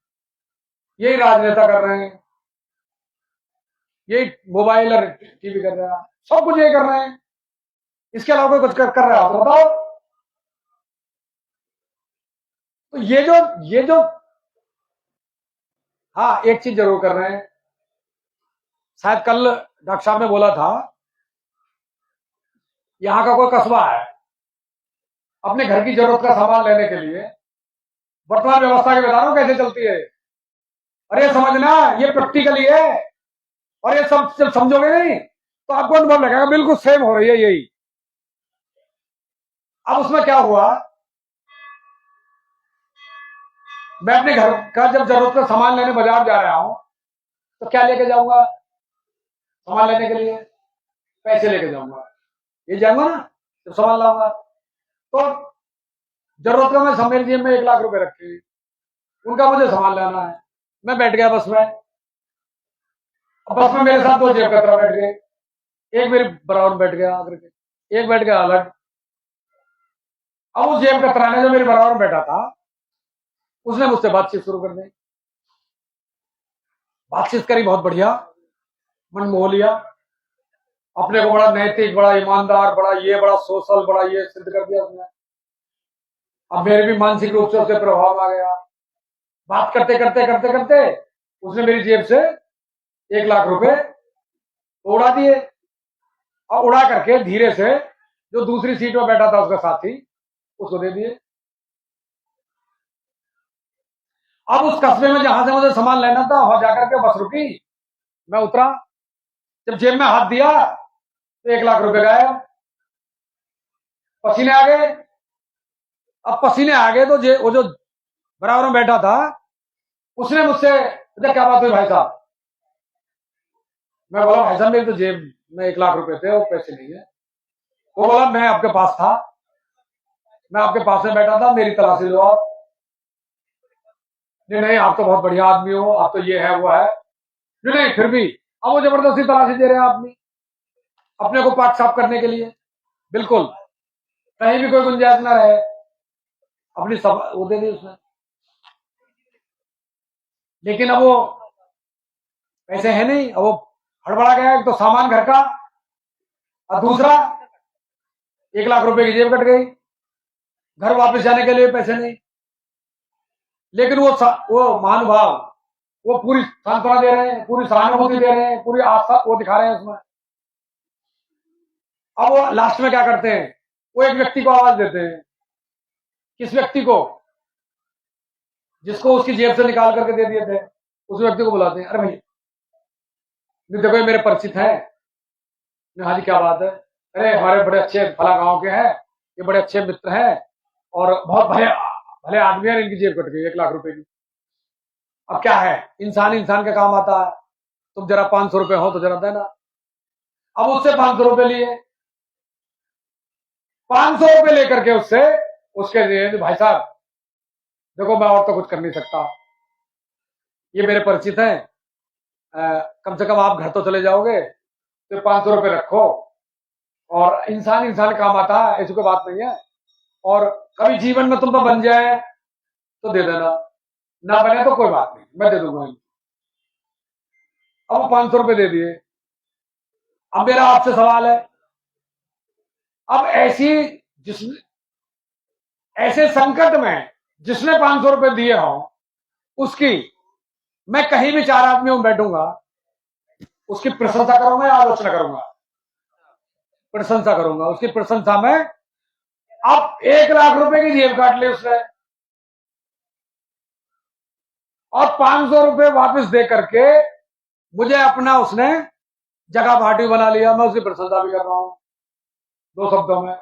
यही राजनेता कर रहे हैं, यही मोबाइल और टीवी कर रहे हैं, सब कुछ यही कर रहे हैं, इसके अलावा कोई कुछ कर रहा है तो बताओ। तो ये जो हाँ, एक चीज जरूर कर रहे हैं, शायद कल डॉक्टर साहब ने बोला था, यहाँ का कोई कस्बा है, अपने घर की जरूरत का सामान लेने के लिए वर्तमान व्यवस्था के बता रहा हूं कैसे चलती है। अरे समझना, ये प्रैक्टिकली है, और ये सब जब समझोगे नहीं तो आपको अनुभव लगेगा बिल्कुल सेम हो रही है यही। अब उसमें क्या हुआ, मैं अपने घर का जब जरूरत का सामान लेने बाजार जा रहा हूं तो क्या लेके जाऊंगा? सामान लेने के लिए पैसे लेके जाऊंगा, ये जाऊंगा ना जब सामान लाऊंगा। तो जरूरत का मैं मेरी जेब में 1 लाख रुपए रखे हैं, उनका मुझे सामान लाना है, मैं बैठ गया बस में, अब बस में मेरे साथ 2 जेब कतरा बैठ गए, एक मेरे बराबर बैठ गया आकर के, एक बैठ गया अलग। अब उस जेब कतरा ने जो मेरे बराबर बैठा था उसने मुझसे बातचीत शुरू कर दी, बातचीत करी बहुत बढ़िया, मन मोह लिया, अपने को बड़ा नैतिक, बड़ा ईमानदार, बड़ा ये, बड़ा सोशल, बड़ा ये सिद्ध कर दिया उसने। अब मेरे भी मानसिक रूप से उससे प्रभाव आ गया, बात करते करते करते करते उसने मेरी जेब से 1 लाख रुपए उड़ा दिए, और उड़ा करके धीरे से जो दूसरी सीट में बैठा था उसका साथी, उसको दे दिए। अब उस कस्बे में जहां से मुझे सामान लेना था वहां जाकर के बस रुकी, मैं उतरा, जब जेब में हाथ दिया तो 1 लाख रुपए गायब, पसीने आ गए। अब पसीने आ गए तो वो जो बराबर में बैठा था उसने मुझसे क्या बात हुई भाई साहब? मैं बोला भाई साहब मेरी तो जेब में 1 लाख रुपए थे, वो पैसे नहीं है। वो बोला मैं आपके पास था, मैं आपके पास में बैठा था, मेरी तलाशी लो आप। नहीं आप तो बहुत बढ़िया आदमी हो, आप तो ये है वो है, नहीं फिर भी अब वो जबरदस्ती तलाशी दे रहे हैं आदमी अपने को पाक साफ करने के लिए, बिल्कुल कहीं भी कोई गुंजाइश ना रहे, अपनी सब वो दे दी उसने। लेकिन अब वो पैसे है नहीं, अब वो हड़बड़ा गया, एक तो सामान घर का, और दूसरा 1 लाख रुपए की जेब कट गई, घर वापस जाने के लिए पैसे नहीं। लेकिन वो महानुभाव वो पूरी सांत्वना दे रहे हैं, पूरी सहानुभूति दे रहे हैं, पूरी आस्था वो दिखा रहे हैं उसमें। अब वो लास्ट में क्या करते हैं, वो एक व्यक्ति को आवाज देते हैं, किस व्यक्ति को? जिसको उसकी जेब से निकाल करके दे दिए थे, उस व्यक्ति को बुलाते हैं, अरे भाई देखो ये मेरे परिचित है। हाँ जी क्या बात है? अरे हमारे बड़े अच्छे फला गांव के हैं, ये बड़े अच्छे मित्र हैं और बहुत भले भले आदमी है, इनकी जेब कट गई 1 लाख रुपए की। अब क्या है, इंसान इंसान का काम आता है, तुम जरा 500 रुपए हो तो जरा देना। अब उससे 500 रुपए लिए, 500 रुपए लेकर के उससे उसके लिए, भाई साहब देखो मैं और तो कुछ कर नहीं सकता, ये मेरे परिचित हैं, कम से कम आप घर तो चले जाओगे तो 500 रुपए रखो, और इंसान इंसान काम आता है, ऐसी कोई बात नहीं है, और कभी जीवन में तुम तो बन जाए तो दे देना, ना बने तो कोई बात नहीं, मैं दे दूंगा। अब 500 रुपए दे दिए। अब मेरा आपसे सवाल है, अब ऐसे संकट में जिसने 500 रुपए दिए हो, उसकी मैं कहीं भी 4 आदमियों में बैठूंगा, उसकी प्रशंसा करूंगा या आलोचना करूंगा? प्रशंसा करूंगा। उसकी प्रशंसा में अब 1 लाख रुपए की जेब काट ली उसने, और 500 रुपए वापस दे करके मुझे अपना उसने जगह भाटी बना लिया, मैं उसकी प्रशंसा भी कर रहा हूं 2 शब्दों में।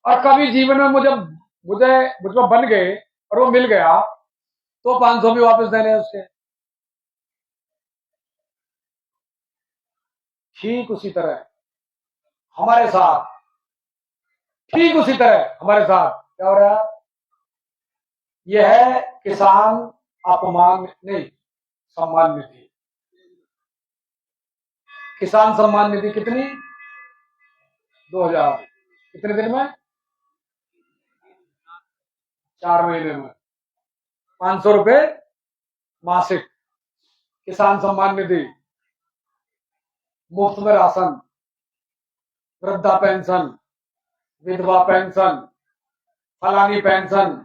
और कभी जीवन में मुझको बन गए और वो मिल गया तो 500 भी वापस देने उसके। ठीक उसी तरह हमारे साथ, ठीक उसी तरह हमारे साथ क्या हो रहा है? यह है किसान अपमान नहीं, सम्मान निधि। किसान सम्मान निधि कितनी? 2000। कितने दिन में? 4 महीने में 500 रुपए मासिक किसान सम्मान निधि, मुफ्त में राशन, वृद्धा पेंशन, विधवा पेंशन, फलानी पेंशन,